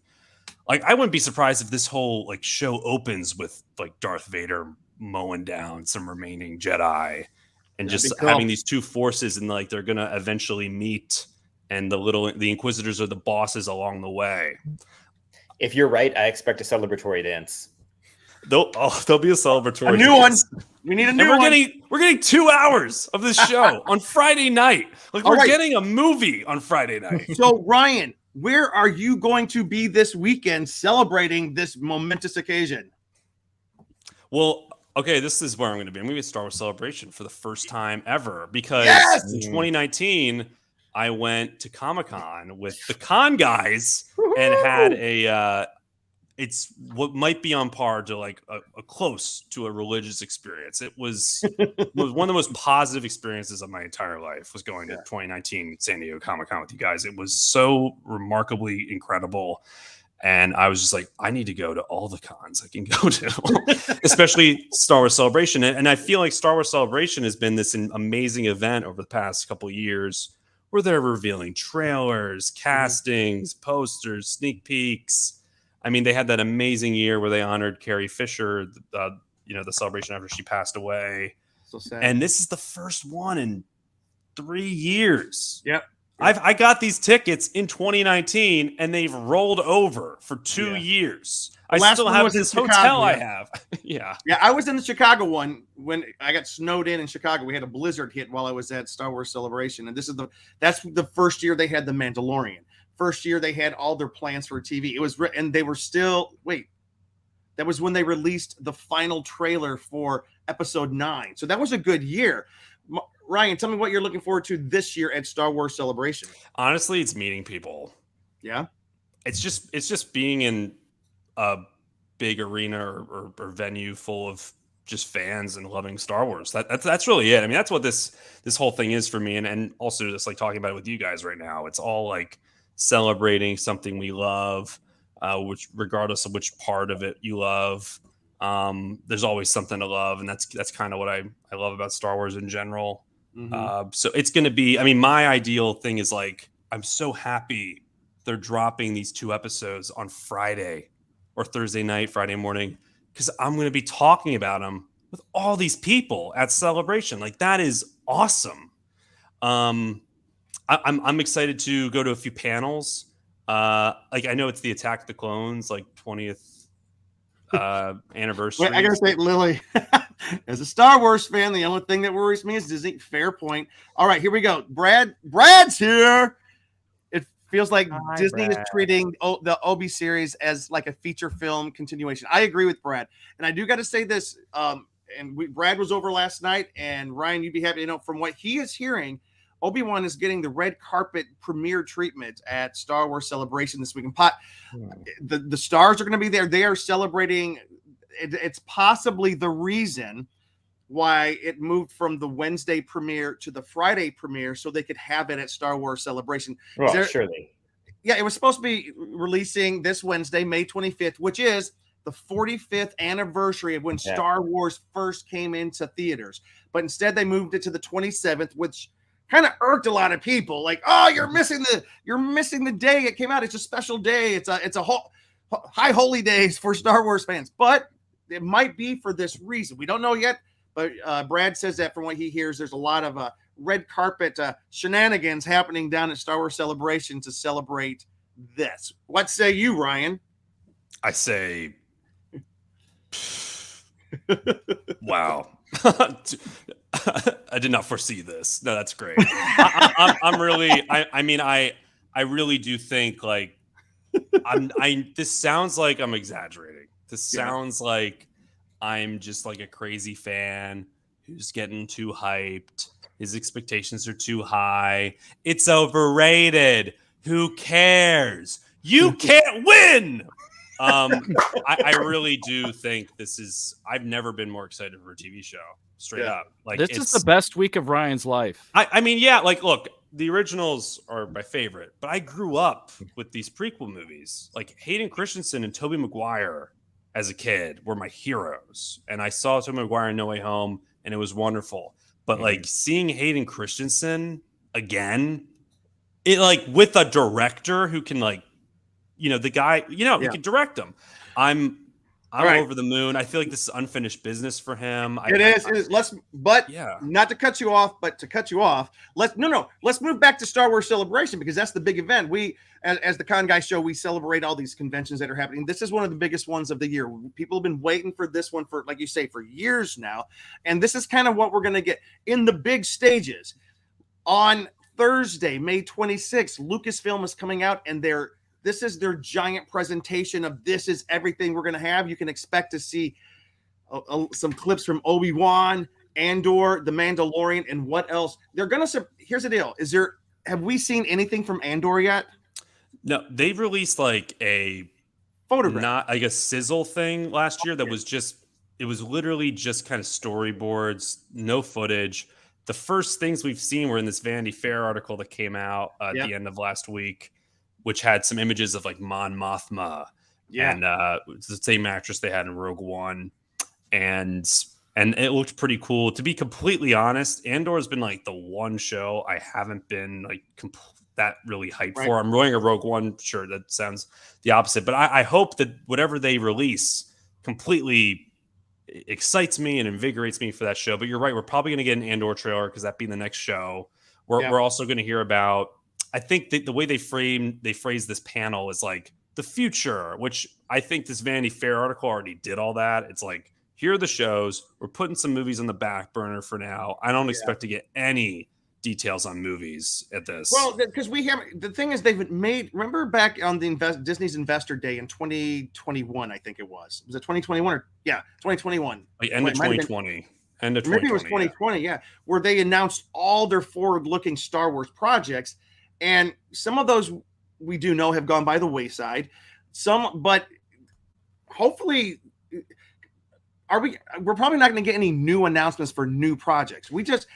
like I wouldn't be surprised if this whole like show opens with like Darth Vader mowing down some remaining Jedi and just having these two forces, and like they're gonna eventually meet, and the Inquisitors are the bosses along the way. If you're right, I expect a celebratory dance. There'll be a celebratory. A new dance. one. We need a new one. We're getting 2 hours of this show on Friday night. Like we're getting a movie on Friday night. So Ryan, where are you going to be this weekend celebrating this momentous occasion? Well, okay, this is where I'm going to be. I'm going to be at Star Wars Celebration for the first time ever because in 2019 I went to Comic-Con with the con guys and had it's what might be on par to like a close to a religious experience. It was one of the most positive experiences of my entire life was going to 2019 San Diego Comic-Con with you guys. It was so remarkably incredible. And I was just like, I need to go to all the cons I can go to, especially Star Wars Celebration. And I feel like Star Wars Celebration has been this amazing event over the past couple of years where they're revealing trailers, castings, posters, sneak peeks. I mean, they had that amazing year where they honored Carrie Fisher, the celebration after she passed away. So sad. And this is the first one in 3 years. Yep. I got these tickets in 2019 and they've rolled over for 2 years. I still have this hotel I have. Yeah. I was in the Chicago one when I got snowed in Chicago. We had a blizzard hit while I was at Star Wars Celebration. And that's the first year they had the Mandalorian. First year they had all their plans for TV. It was, and they were still, that was when they released the final trailer for episode 9. So that was a good year. Ryan, tell me what you're looking forward to this year at Star Wars Celebration. Honestly, it's meeting people. Yeah. It's just being in a big arena or venue full of just fans and loving Star Wars. That's really it. I mean, that's what this whole thing is for me. And also just like talking about it with you guys right now, it's all like celebrating something we love, which regardless of which part of it you love, there's always something to love. And that's kind of what I love about Star Wars in general. So it's going to be, I mean, my ideal thing is like, I'm so happy they're dropping these 2 episodes on Friday or Thursday night, Friday morning, because I'm going to be talking about them with all these people at Celebration. Like that is awesome. I'm excited to go to a few panels. Like I know it's the Attack of the Clones, like 20th anniversary. I gotta say, Lily, as a Star Wars fan, the only thing that worries me is Disney. Fair point. All right, here we go. Brad's here. It feels like Disney is treating the Obi series as like a feature film continuation. I agree with Brad, and I do got to say this. Brad was over last night, and Ryan, you'd be happy to know from what he is hearing, Obi-Wan is getting the red carpet premiere treatment at Star Wars Celebration this week. The stars are going to be there. They are celebrating. It's possibly the reason why it moved from the Wednesday premiere to the Friday premiere so they could have it at Star Wars Celebration. Well, surely. Yeah, it was supposed to be releasing this Wednesday, May 25th, which is the 45th anniversary of when Star Wars first came into theaters. But instead they moved it to the 27th, which kind of irked a lot of people. Like, oh, you're missing the day it came out. It's a special day. It's a whole high holy days for Star Wars fans. But it might be for this reason. We don't know yet. But Brad says that from what he hears, there's a lot of red carpet shenanigans happening down at Star Wars Celebration to celebrate this. What say you, Ryan? I say, wow. I did not foresee this. No, that's great. I'm really, I really do think like this sounds like I'm exaggerating. This sounds like I'm just like a crazy fan who's getting too hyped. His expectations are too high. It's overrated. Who cares? You can't win. I really do think this is, I've never been more excited for a TV show. Straight up. Like this is the best week of Ryan's life. I mean, yeah, like look, the originals are my favorite, but I grew up with these prequel movies. Like Hayden Christensen and Tobey Maguire as a kid were my heroes. And I saw Tobey Maguire in No Way Home and it was wonderful. But like seeing Hayden Christensen again, it like with a director who can like, the guy, he can direct them. I'm over the moon. I feel like this is unfinished business for him. It is. Not to cut you off, but to cut you off. Let's move back to Star Wars Celebration because that's the big event. We, as the Con Guy Show, we celebrate all these conventions that are happening. This is one of the biggest ones of the year. People have been waiting for this one for, like you say, for years now. And this is kind of what we're going to get in the big stages. On Thursday, May 26th, Lucasfilm is coming out and this is their giant presentation of this is everything we're going to have. You can expect to see some clips from Obi-Wan, Andor, The Mandalorian, and what else? They're gonna. Here's the deal: have we seen anything from Andor yet? No, they've released like a photograph, not like a sizzle thing last year that was just. It was literally just kind of storyboards, no footage. The first things we've seen were in this Vanity Fair article that came out at the end of last week, which had some images of like Mon Mothma and the same actress they had in Rogue One. And it looked pretty cool. To be completely honest, Andor has been like the one show I haven't been like that really hyped for. I'm wearing a Rogue One shirt. That sounds the opposite. But I hope that whatever they release completely excites me and invigorates me for that show. But you're right. We're probably going to get an Andor trailer because that being the next show. We're also going to hear about, I think the way they phrase this panel is like the future, which I think this Vanity Fair article already did all that. It's like, here are the shows. We're putting some movies on the back burner for now. I don't expect to get any details on movies at this. Well, because the thing is, they've made, remember back on the Disney's Investor Day in 2021, I think it was. Was it 2021 or 2021? Like end of 2020. End of 2020. Maybe it was 2020, where they announced all their forward-looking Star Wars projects. And some of those we do know have gone by the wayside. But hopefully we're probably not going to get any new announcements for new projects.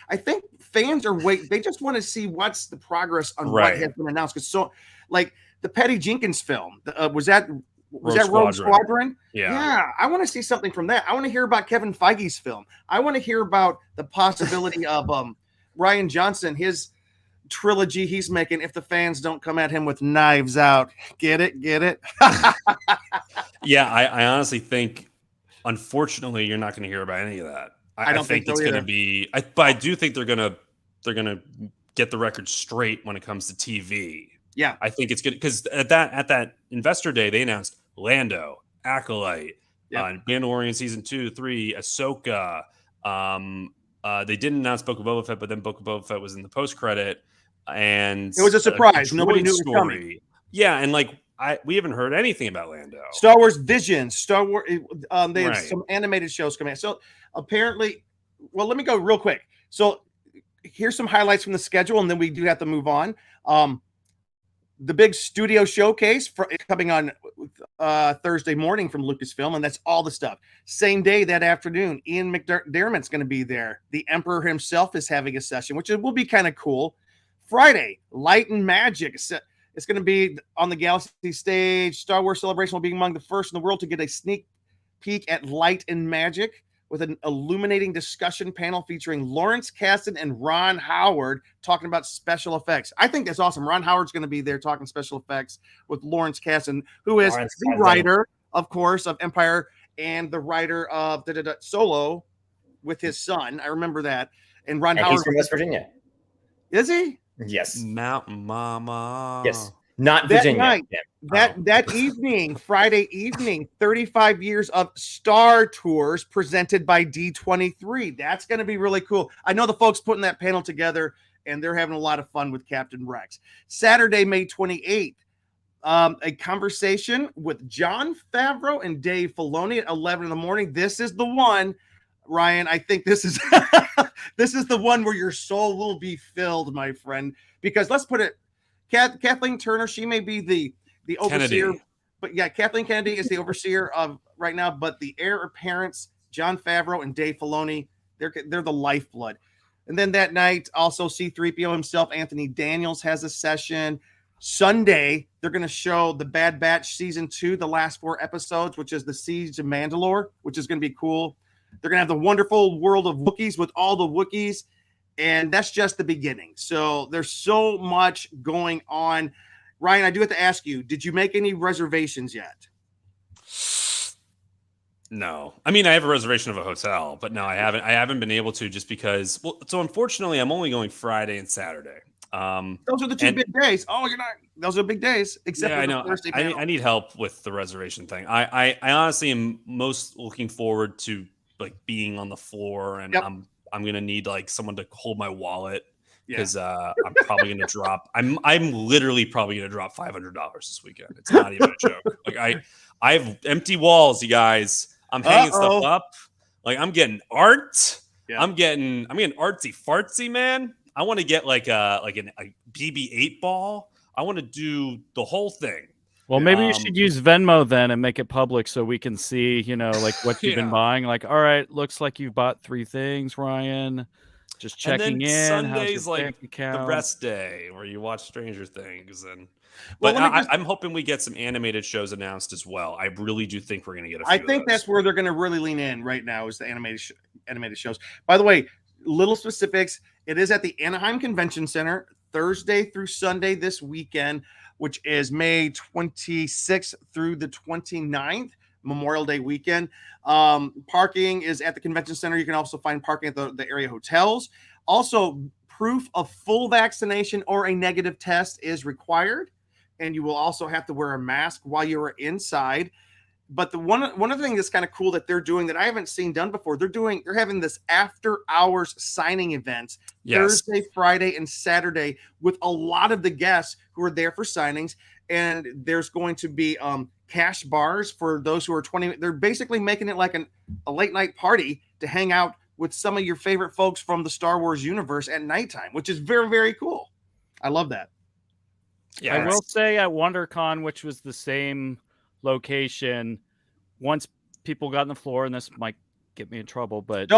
I think fans are they just want to see what's the progress on what has been announced. Because like the Patty Jenkins film, was that Rogue Squadron? Yeah. I want to see something from that. I want to hear about Kevin Feige's film. I want to hear about the possibility of Rian Johnson, his trilogy he's making, if the fans don't come at him with knives out. Get it? Yeah, I honestly think, unfortunately, you're not going to hear about any of that. I don't think it's going to be. But I do think they're going to get the record straight when it comes to TV. Yeah, I think it's good because at that Investor Day they announced Lando, Acolyte, Mandalorian season 2, 3, Ahsoka. They didn't announce Book of Boba Fett, but then Book of Boba Fett was in the post credit, and it was a surprise. Nobody knew it was coming. Yeah, and like. We haven't heard anything about Lando. Star Wars Visions, Star Wars. They have some animated shows coming out. So apparently, well, let me go real quick. So here's some highlights from the schedule, and then we do have to move on. The big studio showcase coming on Thursday morning from Lucasfilm, and that's all the stuff. Same day that afternoon, Ian McDermott's going to be there. The Emperor himself is having a session, which will be kind of cool. Friday, Light and Magic. It's going to be on the Galaxy stage. Star Wars Celebration will be among the first in the world to get a sneak peek at Light and Magic with an illuminating discussion panel featuring Lawrence Kasdan and Ron Howard talking about special effects. I think that's awesome. Ron Howard's going to be there talking special effects with Lawrence Kasdan, who is the writer, of course, of Empire and the writer of Solo with his son. I remember that. And Ron Howard. He's from West Virginia. Is he? Yes. Mountain Mama. Yes. Not Virginia. That evening, Friday evening, 35 years of Star Tours presented by D23. That's going to be really cool. I know the folks putting that panel together, and they're having a lot of fun with Captain Rex. Saturday, May 28th, a conversation with Jon Favreau and Dave Filoni at 11 in the morning. This is the one, Ryan. I think this is this is the one where your soul will be filled, my friend. Because let's put it, Kathleen Turner, she may be the overseer, Kennedy. But yeah, Kathleen Kennedy is the overseer of right now. But the heir apparents, Jon Favreau and Dave Filoni, they're the lifeblood. And then that night, also C-3PO himself, Anthony Daniels, has a session. Sunday, they're going to show the Bad Batch season 2, the last 4 episodes, which is the Siege of Mandalore, which is going to be cool. They're going to have the wonderful world of Wookiees with all the Wookiees. And that's just the beginning. So there's so much going on. Ryan, I do have to ask you, did you make any reservations yet? No. I mean, I have a reservation of a hotel, but no, I haven't. I haven't been able to just because. Well, so unfortunately, I'm only going Friday and Saturday. Those are the two big days. Oh, you're not. Those are big days. Except for the Thursday panel. I need help with the reservation thing. I honestly am most looking forward to like being on the floor, and I'm gonna need like someone to hold my wallet because I'm probably gonna drop. I'm literally probably gonna drop $500 this weekend. It's not even a joke. Like I have empty walls, you guys. I'm hanging stuff up. Like I'm getting art. Yeah. I'm getting artsy fartsy, man. I want to get like a BB-8 ball. I want to do the whole thing. Well, maybe you should use Venmo then and make it public so we can see, like what you've been buying. Like, all right, looks like you've bought 3 things, Ryan. Just checking in. Sunday's like the rest day where you watch Stranger Things, but I'm hoping we get some animated shows announced as well. I really do think we're going to get a few. I think that's where they're going to really lean in right now is the animated shows. By the way, little specifics. It is at the Anaheim Convention Center Thursday through Sunday this weekend, which is May 26th through the 29th, Memorial Day weekend. Parking is at the convention center. You can also find parking at the area hotels. Also, proof of full vaccination or a negative test is required. And you will also have to wear a mask while you are inside. But the one of the things that's kind of cool that they're doing that I haven't seen done before, they're having this after hours signing events Thursday, Friday, and Saturday with a lot of the guests who are there for signings. And there's going to be cash bars for those who are 20. They're basically making it like a late night party to hang out with some of your favorite folks from the Star Wars universe at nighttime, which is very, very cool. I love that. Yeah, I will say at WonderCon, which was the same location, once people got on the floor, and this might get me in trouble, but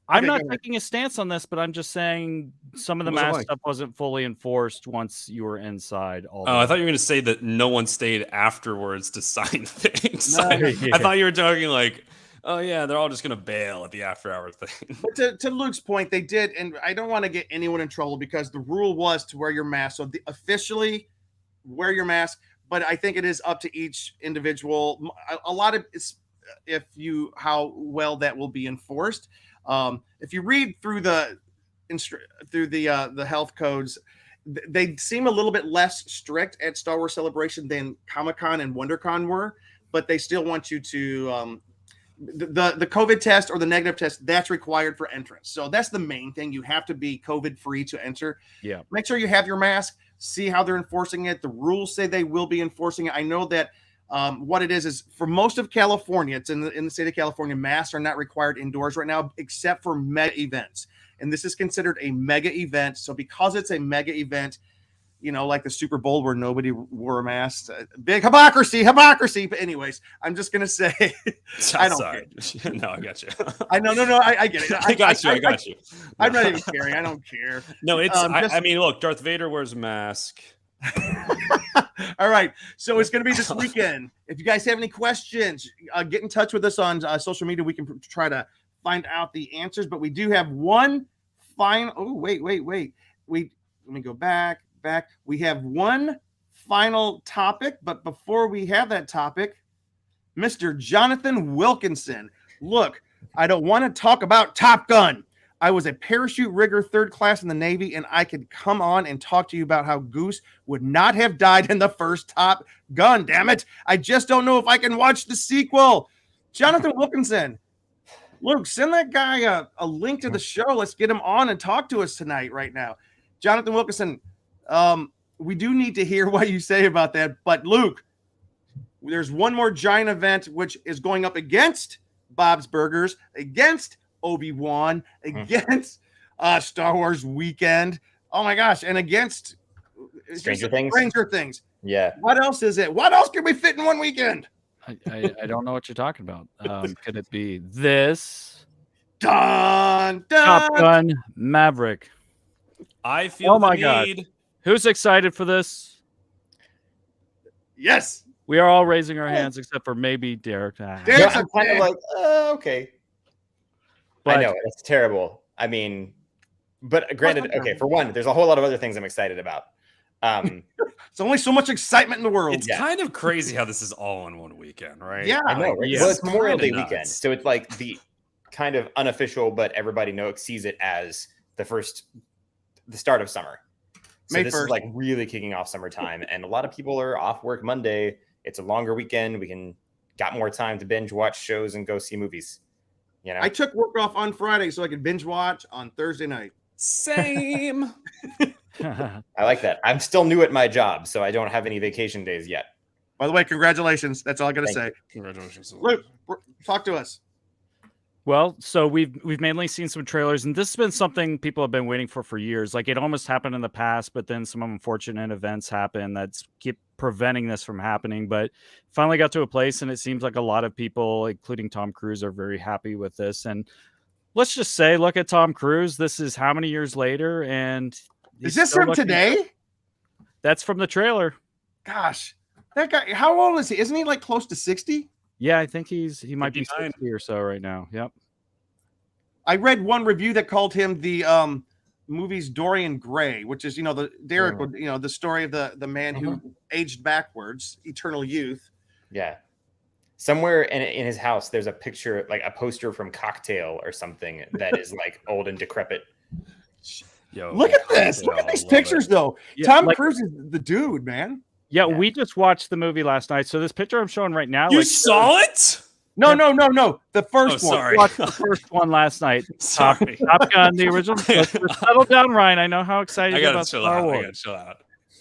I'm not taking a stance on this, but I'm just saying some of the mask stuff wasn't fully enforced once you were inside. I thought you were going to say that no one stayed afterwards to sign things. I thought you were talking like, oh yeah, they're all just going to bail at the after hour thing. But to Luke's point, they did, and I don't want to get anyone in trouble because the rule was to wear your mask. So officially wear your mask, but I think it is up to each individual. A lot of it's how well that will be enforced. If you read through the health codes, they seem a little bit less strict at Star Wars Celebration than Comic-Con and WonderCon were, but they still want you to the COVID test or the negative test that's required for entrance. So that's the main thing. You have to be COVID free to enter. Yeah. Make sure you have your mask. See how they're enforcing it. The rules say they will be enforcing it. I know that. What it is for most of California, it's in the state of California, masks are not required indoors right now, except for mega events. And this is considered a mega event. So because it's a mega event, like the Super Bowl where nobody wore a mask, big hypocrisy. But anyways, I'm just going to say, I don't care. No, I got you. No, I get it. I got you. I'm not even caring. I don't care. No, it's, I mean, look, Darth Vader wears a mask. All right, so it's going to be this weekend. If you guys have any questions, get in touch with us on social media. We can try to find out the answers. But we do have one final. Oh, wait. Let me go back. We have one final topic. But before we have that topic, Mr. Jonathan Wilkinson. Look, I don't want to talk about Top Gun. I was a parachute rigger 3rd class in the Navy, and I could come on and talk to you about how Goose would not have died in the first Top Gun. Damn it. I just don't know if I can watch the sequel. Jonathan Wilkinson. Luke, send that guy a link to the show. Let's get him on and talk to us tonight right now. Jonathan Wilkinson, we do need to hear what you say about that. But, Luke, there's one more giant event which is going up against Bob's Burgers, against Obi-Wan, against Star Wars Weekend. Oh my gosh, and against Stranger Things. Yeah. What else is it? What else can we fit in one weekend? I don't know what you're talking about. Could it be this? Dun, Top Gun Maverick. I feel the need. God. Who's excited for this? Yes. We are all raising our hands except for maybe Derek. I'm kind of like, okay. But, I know it's terrible. I mean, but granted, okay, for one, there's a whole lot of other things I'm excited about. It's only so much excitement in the world. It's kind of crazy how this is all in one weekend, right? Yeah, I know. Right? Well, it's Memorial Day weekend, so it's like the kind of unofficial, but everybody sees it as the start of summer. So May this 1st. is like really kicking off summertime, and a lot of people are off work Monday. It's a longer weekend. We got more time to binge watch shows and go see movies. I took work off on Friday so I could binge watch on Thursday night. Same. I like that. I'm still new at my job, so I don't have any vacation days yet. By the way, congratulations. That's all I got to say. Congratulations. Luke, talk to us. Well, so we've mainly seen some trailers, and this has been something people have been waiting for years. Like, it almost happened in the past, but then some unfortunate events happen that's keep preventing this from happening. But finally got to a place, and it seems like a lot of people, including Tom Cruise, are very happy with this. And let's just say, look at Tom Cruise. This is how many years later, and is this from today? That's from the trailer. Gosh, that guy, how old is he? Isn't he like close to 60? Yeah, I think he might be 60 or so right now. Yep. I read one review that called him the movie's Dorian Gray, which is, Derek would, the story of the man who aged backwards, eternal youth. Yeah. Somewhere in his house, there's a picture, like a poster from Cocktail or something that is like old and decrepit. Yo, look at this. Look at these pictures, though. Yeah, Tom Cruise is the dude, man. Yeah, we just watched the movie last night. So this picture I'm showing right now. You saw it? No. The first one. Sorry. Watched the first one last night. Sorry. Top Gun, the original. Settle down, Ryan. I know how excited I you are gotta about chill Star out. Wars. I gotta chill out.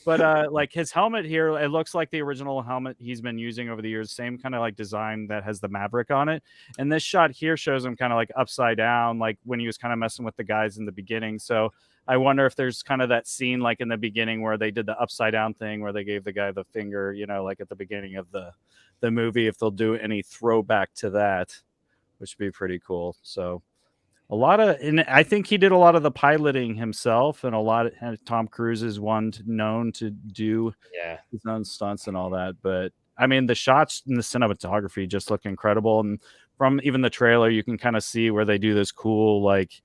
But like his helmet here, it looks like the original helmet he's been using over the years. Same kind of like design that has the Maverick on it. And this shot here shows him kind of like upside down, like when he was kind of messing with the guys in the beginning. So I wonder if there's kind of that scene like in the beginning where they did the upside down thing where they gave the guy the finger, like at the beginning of the movie, if they'll do any throwback to that, which would be pretty cool. So and I think he did a lot of the piloting himself, and Tom Cruise is one known to do his own stunts and all that. But I mean, the shots and the cinematography just look incredible. And from even the trailer, you can kind of see where they do this cool, like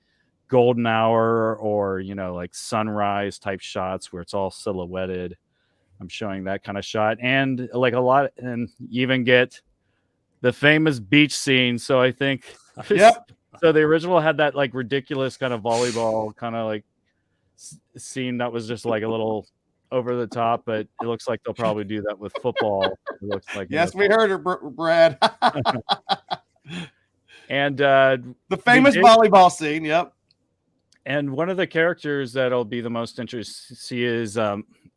golden hour or, like sunrise type shots where it's all silhouetted. I'm showing that kind of shot and like a lot, and you even get the famous beach scene. So I think, so the original had that like ridiculous kind of volleyball kind of like scene that was just like a little over the top, but it looks like they'll probably do that with football. It looks like yes, we heard it, Brad. And the famous volleyball scene. Yep. And one of the characters that'll be the most interesting to see is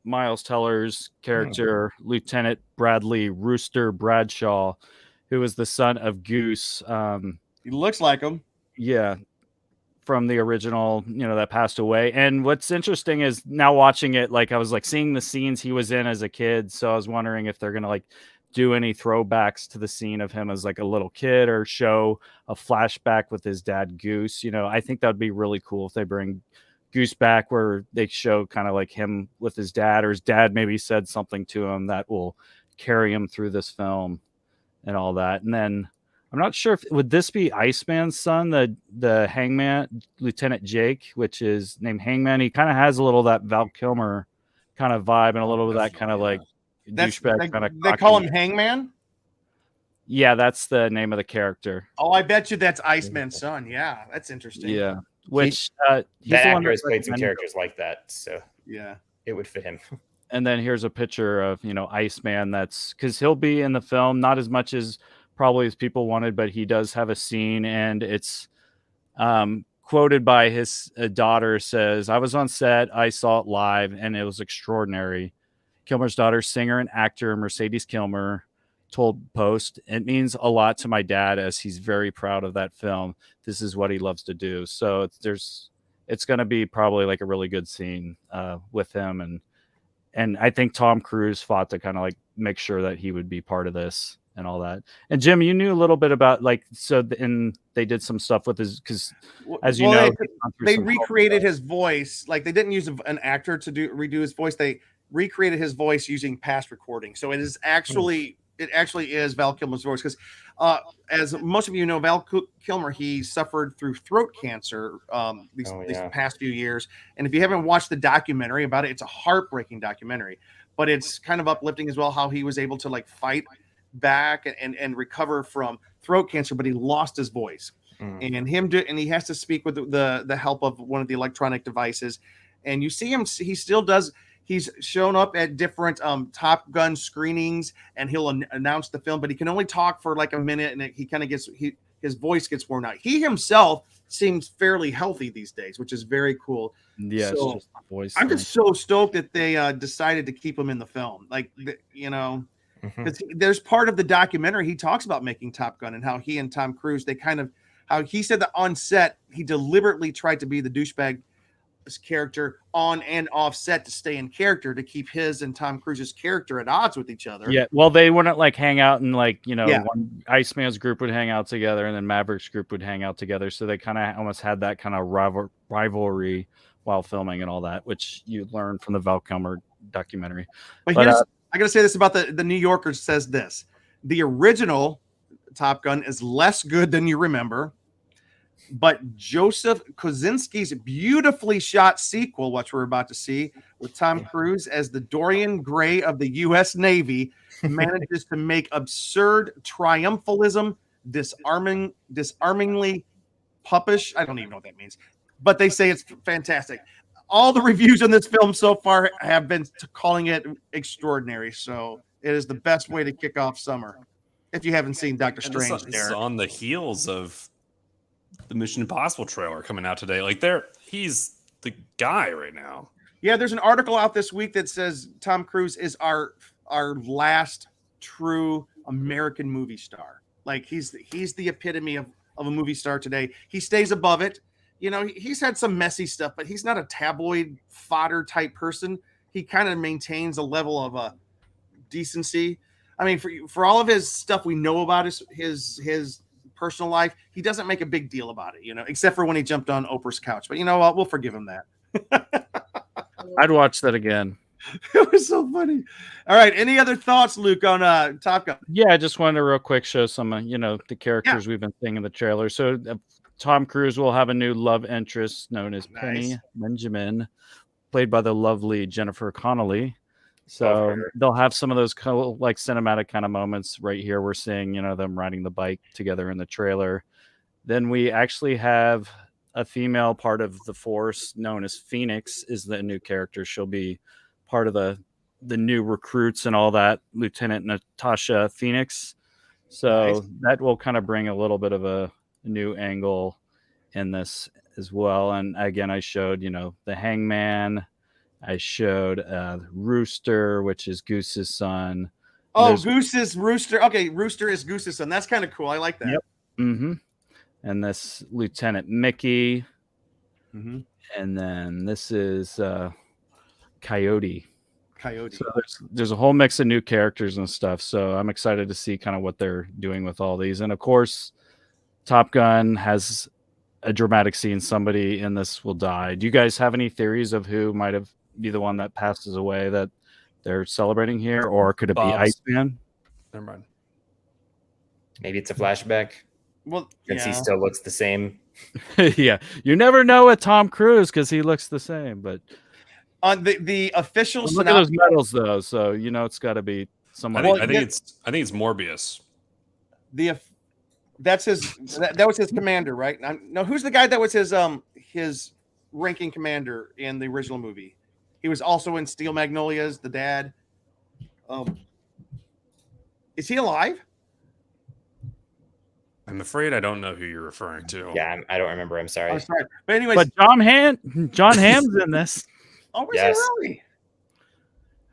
Miles Teller's character, Lieutenant Bradley Rooster Bradshaw, who is the son of Goose. He looks like him. Yeah, from the original, that passed away. And what's interesting is now watching it, like I was like seeing the scenes he was in as a kid. So I was wondering if they're going to like do any throwbacks to the scene of him as like a little kid or show a flashback with his dad Goose. I think that'd be really cool if they bring Goose back where they show kind of like him with his dad, or his dad maybe said something to him that will carry him through this film and all that. And then I'm not sure would this be Iceman's son, the Hangman, Lieutenant Jake, which is named Hangman. He kind of has a little of that Val Kilmer kind of vibe and a little of that kind of like douchebag kind of. They call him Hangman. Yeah, that's the name of the character. Oh, I bet you that's Iceman's son. Yeah, that's interesting. Yeah, which that actor has played some characters like that, so yeah, it would fit him. And then here's a picture of Iceman. That's because he'll be in the film, not as much as probably as people wanted, but he does have a scene, and it's quoted by his daughter. Says, "I was on set, I saw it live, and it was extraordinary." Kilmer's daughter, singer and actor Mercedes Kilmer, told Post, "It means a lot to my dad as he's very proud of that film. This is what he loves to do." So it's going to be probably like a really good scene with him, and I think Tom Cruise fought to kind of like make sure that he would be part of this and all that. And Jim, you knew a little bit about they did some stuff with his, because as you know, they recreated his voice. Like they didn't use an actor to redo his voice. They recreated his voice using past recordings. So it actually is Val Kilmer's voice, because as most of you know, Val Kilmer, he suffered through throat cancer these past few years. And if you haven't watched the documentary about it, it's a heartbreaking documentary, but it's kind of uplifting as well, how he was able to like fight back and recover from throat cancer, but he lost his voice. And he has to speak with the help of one of the electronic devices. And you see him, he's shown up at different Top Gun screenings, and he'll announce the film, but he can only talk for like a minute, and he kind of his voice gets worn out. He himself seems fairly healthy these days, which is very cool. Yeah, so it's just the voice. I'm just so stoked that they decided to keep him in the film. Like, because there's part of the documentary he talks about making Top Gun and how he and Tom Cruise, they kind of how he said that on set he deliberately tried to be the douchebag character on and off set to stay in character, to keep his and Tom Cruise's character at odds with each other. Yeah, well, they wouldn't like hang out and like, you know, Yeah. one Iceman's group would hang out together and then Maverick's group would hang out together. So they kind of almost had that kind of rivalry while filming and all that, which you learn from the Val Kilmer documentary. But here's, I gotta say this about the New Yorker says this: the original Top Gun is less good than you remember, but Joseph Kosinski's beautifully shot sequel, which we're about to see, with Tom Cruise as the Dorian Gray of the U.S. Navy, manages to make absurd triumphalism disarmingly puppish. I don't even know what that means, but they say it's fantastic. All the reviews on this film so far have been calling it extraordinary. So it is the best way to kick off summer. If you haven't seen Doctor Strange, it's on the heels of the Mission Impossible trailer coming out today. Like he's the guy right now. Yeah, there's an article out this week that says Tom Cruise is our last true American movie star. Like he's the epitome of a movie star today. He stays above it. You know, he's had some messy stuff, but he's not a tabloid fodder type person. He kind of maintains a level of decency. I mean, for all of his stuff we know about his personal life, he doesn't make a big deal about it, you know, except for when he jumped on Oprah's couch. But you know what? We'll forgive him that. I'd watch that again. It was so funny. All right. Any other thoughts, Luke, on Top Gun? Yeah, I just wanted to real quick show some, you know, the characters we've been seeing in the trailer. So Tom Cruise will have a new love interest known as Penny Benjamin, played by the lovely Jennifer Connelly. So they'll have some of those like cinematic kind of moments right here. We're seeing, you know, them riding the bike together in the trailer. Then we actually have a female part of the force known as Phoenix is the new character. She'll be part of the new recruits and all that, Lieutenant Natasha Phoenix. So that will kind of bring a little bit of a new angle in this as well. And again, I showed, you know, the Hangman. I showed Rooster, which is Goose's son. Oh, Goose is Rooster. Okay, Rooster is Goose's son. That's kind of cool. I like that. Yep. Mm-hmm. And this Lieutenant Mickey. Mm-hmm. And then this is Coyote. Coyote. So there's a whole mix of new characters and stuff. So I'm excited to see kind of what they're doing with all these. And of course, Top Gun has a dramatic scene. Somebody in this will die. Do you guys have any theories of who might be the one that passes away that they're celebrating here? Or could it be Iceman? Never mind. Maybe it's a flashback. Well, since he still looks the same. Yeah, you never know with Tom Cruise because he looks the same. But on the official, look at those medals though, so you know it's got to be someone. I think it's Morbius. That was his commander, right? No, who's the guy that was his ranking commander in the original movie? He was also in Steel Magnolias, the dad. Is he alive? I'm afraid I don't know who you're referring to. Yeah, I don't remember. I'm sorry. I'm sorry. But anyways, but John Hamm's in this. Oh, was he really?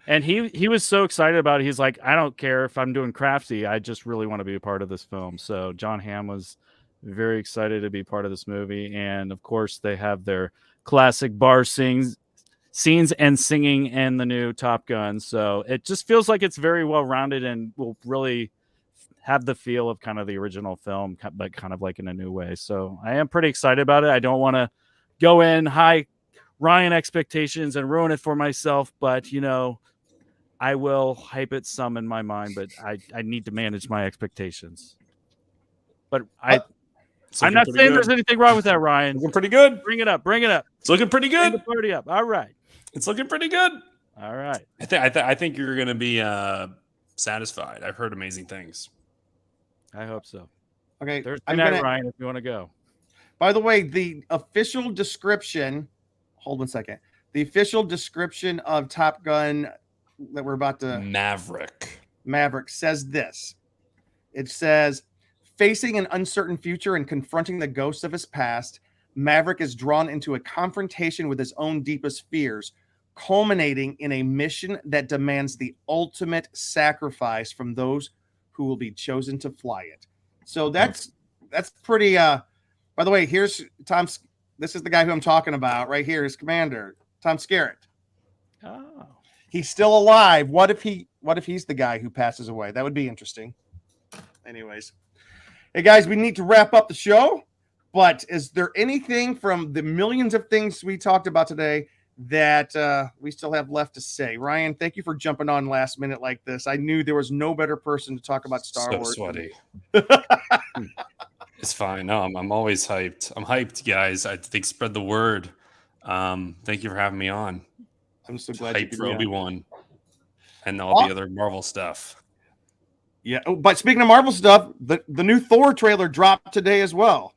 And he was so excited about it. He's like, I don't care if I'm doing crafty. I just really want to be a part of this film. So John Hamm was very excited to be part of this movie. And of course, they have their classic bar scenes and singing in the new Top Gun. So it just feels like it's very well rounded and will really have the feel of kind of the original film, but kind of like in a new way. So I am pretty excited about it. I don't want to go in high Ryan expectations and ruin it for myself, but you know, I will hype it some in my mind, but I need to manage my expectations. But I'm not saying there's anything wrong with that, Ryan. Looking pretty good. Bring it up. It's looking pretty good. Bring the party up. All right. It's looking pretty good. All right. I think you're going to be satisfied. I've heard amazing things. I hope so. Okay. Thursday night, Ryan, if you want to go. By the way, the official description, hold on a second. The official description of Top Gun that we're about to Maverick says this. It says, facing an uncertain future and confronting the ghosts of his past, Maverick is drawn into a confrontation with his own deepest fears, culminating in a mission that demands the ultimate sacrifice from those who will be chosen to fly it. So that's pretty By the way, here's Tom. This is the guy who I'm talking about right here. Is Commander Tom Skerritt. Oh. He's still alive. What if he's the guy who passes away? That would be interesting. Anyways, hey guys, we need to wrap up the show. But is there anything from the millions of things we talked about today that we still have left to say? Ryan, thank you for jumping on last minute like this. I knew there was no better person to talk about Star Wars. Sweaty. It's fine. No, I'm always hyped. I'm hyped, guys. I think spread the word. Thank you for having me on. I'm so glad you hyped could for be on. Obi-Wan and all the other Marvel stuff. Yeah. Oh, but speaking of Marvel stuff, the new Thor trailer dropped today as well.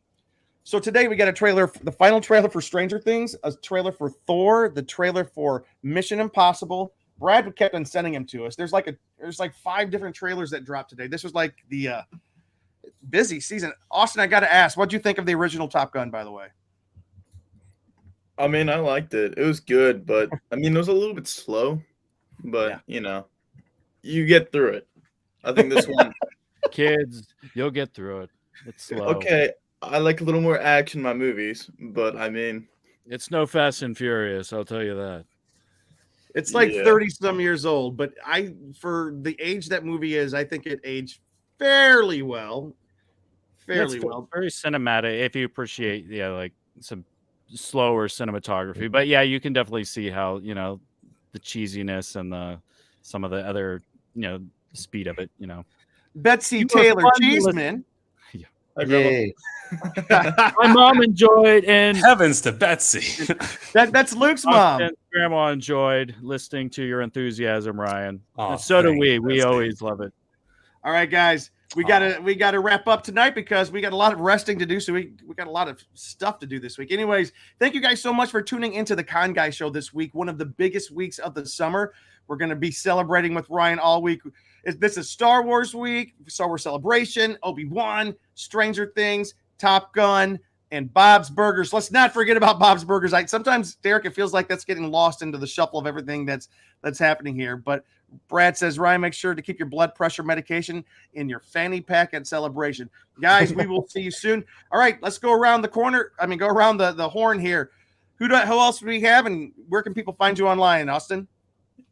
So today we got a trailer, the final trailer for Stranger Things, a trailer for Thor, the trailer for Mission Impossible. Brad kept on sending them to us. There's like 5 different trailers that dropped today. This was like the busy season. Austin, I got to ask, what'd you think of the original Top Gun, by the way? I mean, I liked it. It was good, but I mean, it was a little bit slow. But you know, you get through it. I think this one, kids, you'll get through it. It's slow. Okay, I like a little more action in my movies, but I mean, it's no Fast and Furious. I'll tell you that. It's like 30 some years old, but for the age that movie is, I think it aged fairly well. Fairly well. Very cinematic. If you appreciate, like some slower cinematography, but you can definitely see how the cheesiness and some of the other speed of it. Betsy Taylor Cheeseman. Yay. My mom enjoyed, and heavens to Betsy. That's Luke's mom. And Grandma enjoyed listening to your enthusiasm, Ryan. Oh, and so do we. We That's always love it. All right, guys. We gotta wrap up tonight because we got a lot of resting to do. So we got a lot of stuff to do this week. Anyways, thank you guys so much for tuning into the Con Guy Show this week. One of the biggest weeks of the summer. We're gonna be celebrating with Ryan all week. This is Star Wars week, Star Wars Celebration, Obi-Wan, Stranger Things, Top Gun, and Bob's Burgers. Let's not forget about Bob's Burgers. Sometimes, Derek, it feels like that's getting lost into the shuffle of everything that's happening here. But Brad says, Ryan, make sure to keep your blood pressure medication in your fanny pack at Celebration. Guys, we will see you soon. All right, let's go around the corner. Go around the horn here. Who else do we have, and where can people find you online, Austin?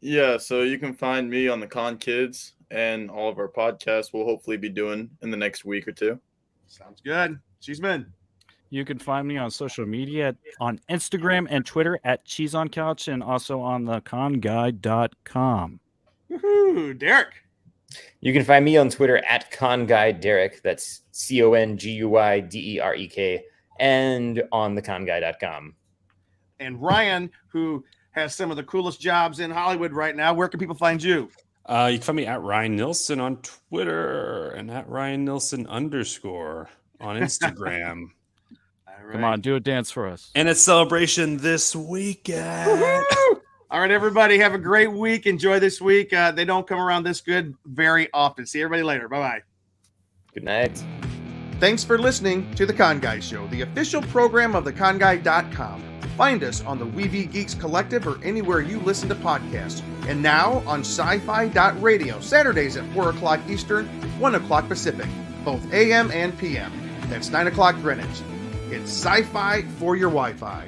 Yeah, so you can find me on the Con Kids, and all of our podcasts we'll hopefully be doing in the next week or 2. Sounds good. Cheeseman. You can find me on social media on Instagram and Twitter at Cheese on Couch, and also on the conguy.com. Woohoo, Derek. You can find me on Twitter at ConGuyDerek. That's ConGuyDerek, and on theconguy.com. And Ryan, who has some of the coolest jobs in Hollywood right now, where can people find you? You can find me at Ryan Nilsson on Twitter and at Ryan Nilsson _ on Instagram. Right. Come on, do a dance for us. And it's Celebration this weekend. Woo-hoo! All right, everybody, have a great week. Enjoy this week. They don't come around this good very often. See everybody later. Bye-bye. Good night. Thanks for listening to The Con Guy Show, the official program of theconguy.com. Find us on the WeVie Geeks Collective or anywhere you listen to podcasts. And now on sci-fi.radio, Saturdays at 4 o'clock Eastern, 1 o'clock Pacific, both AM and PM. That's 9 o'clock Greenwich. It's sci-fi for your Wi-Fi.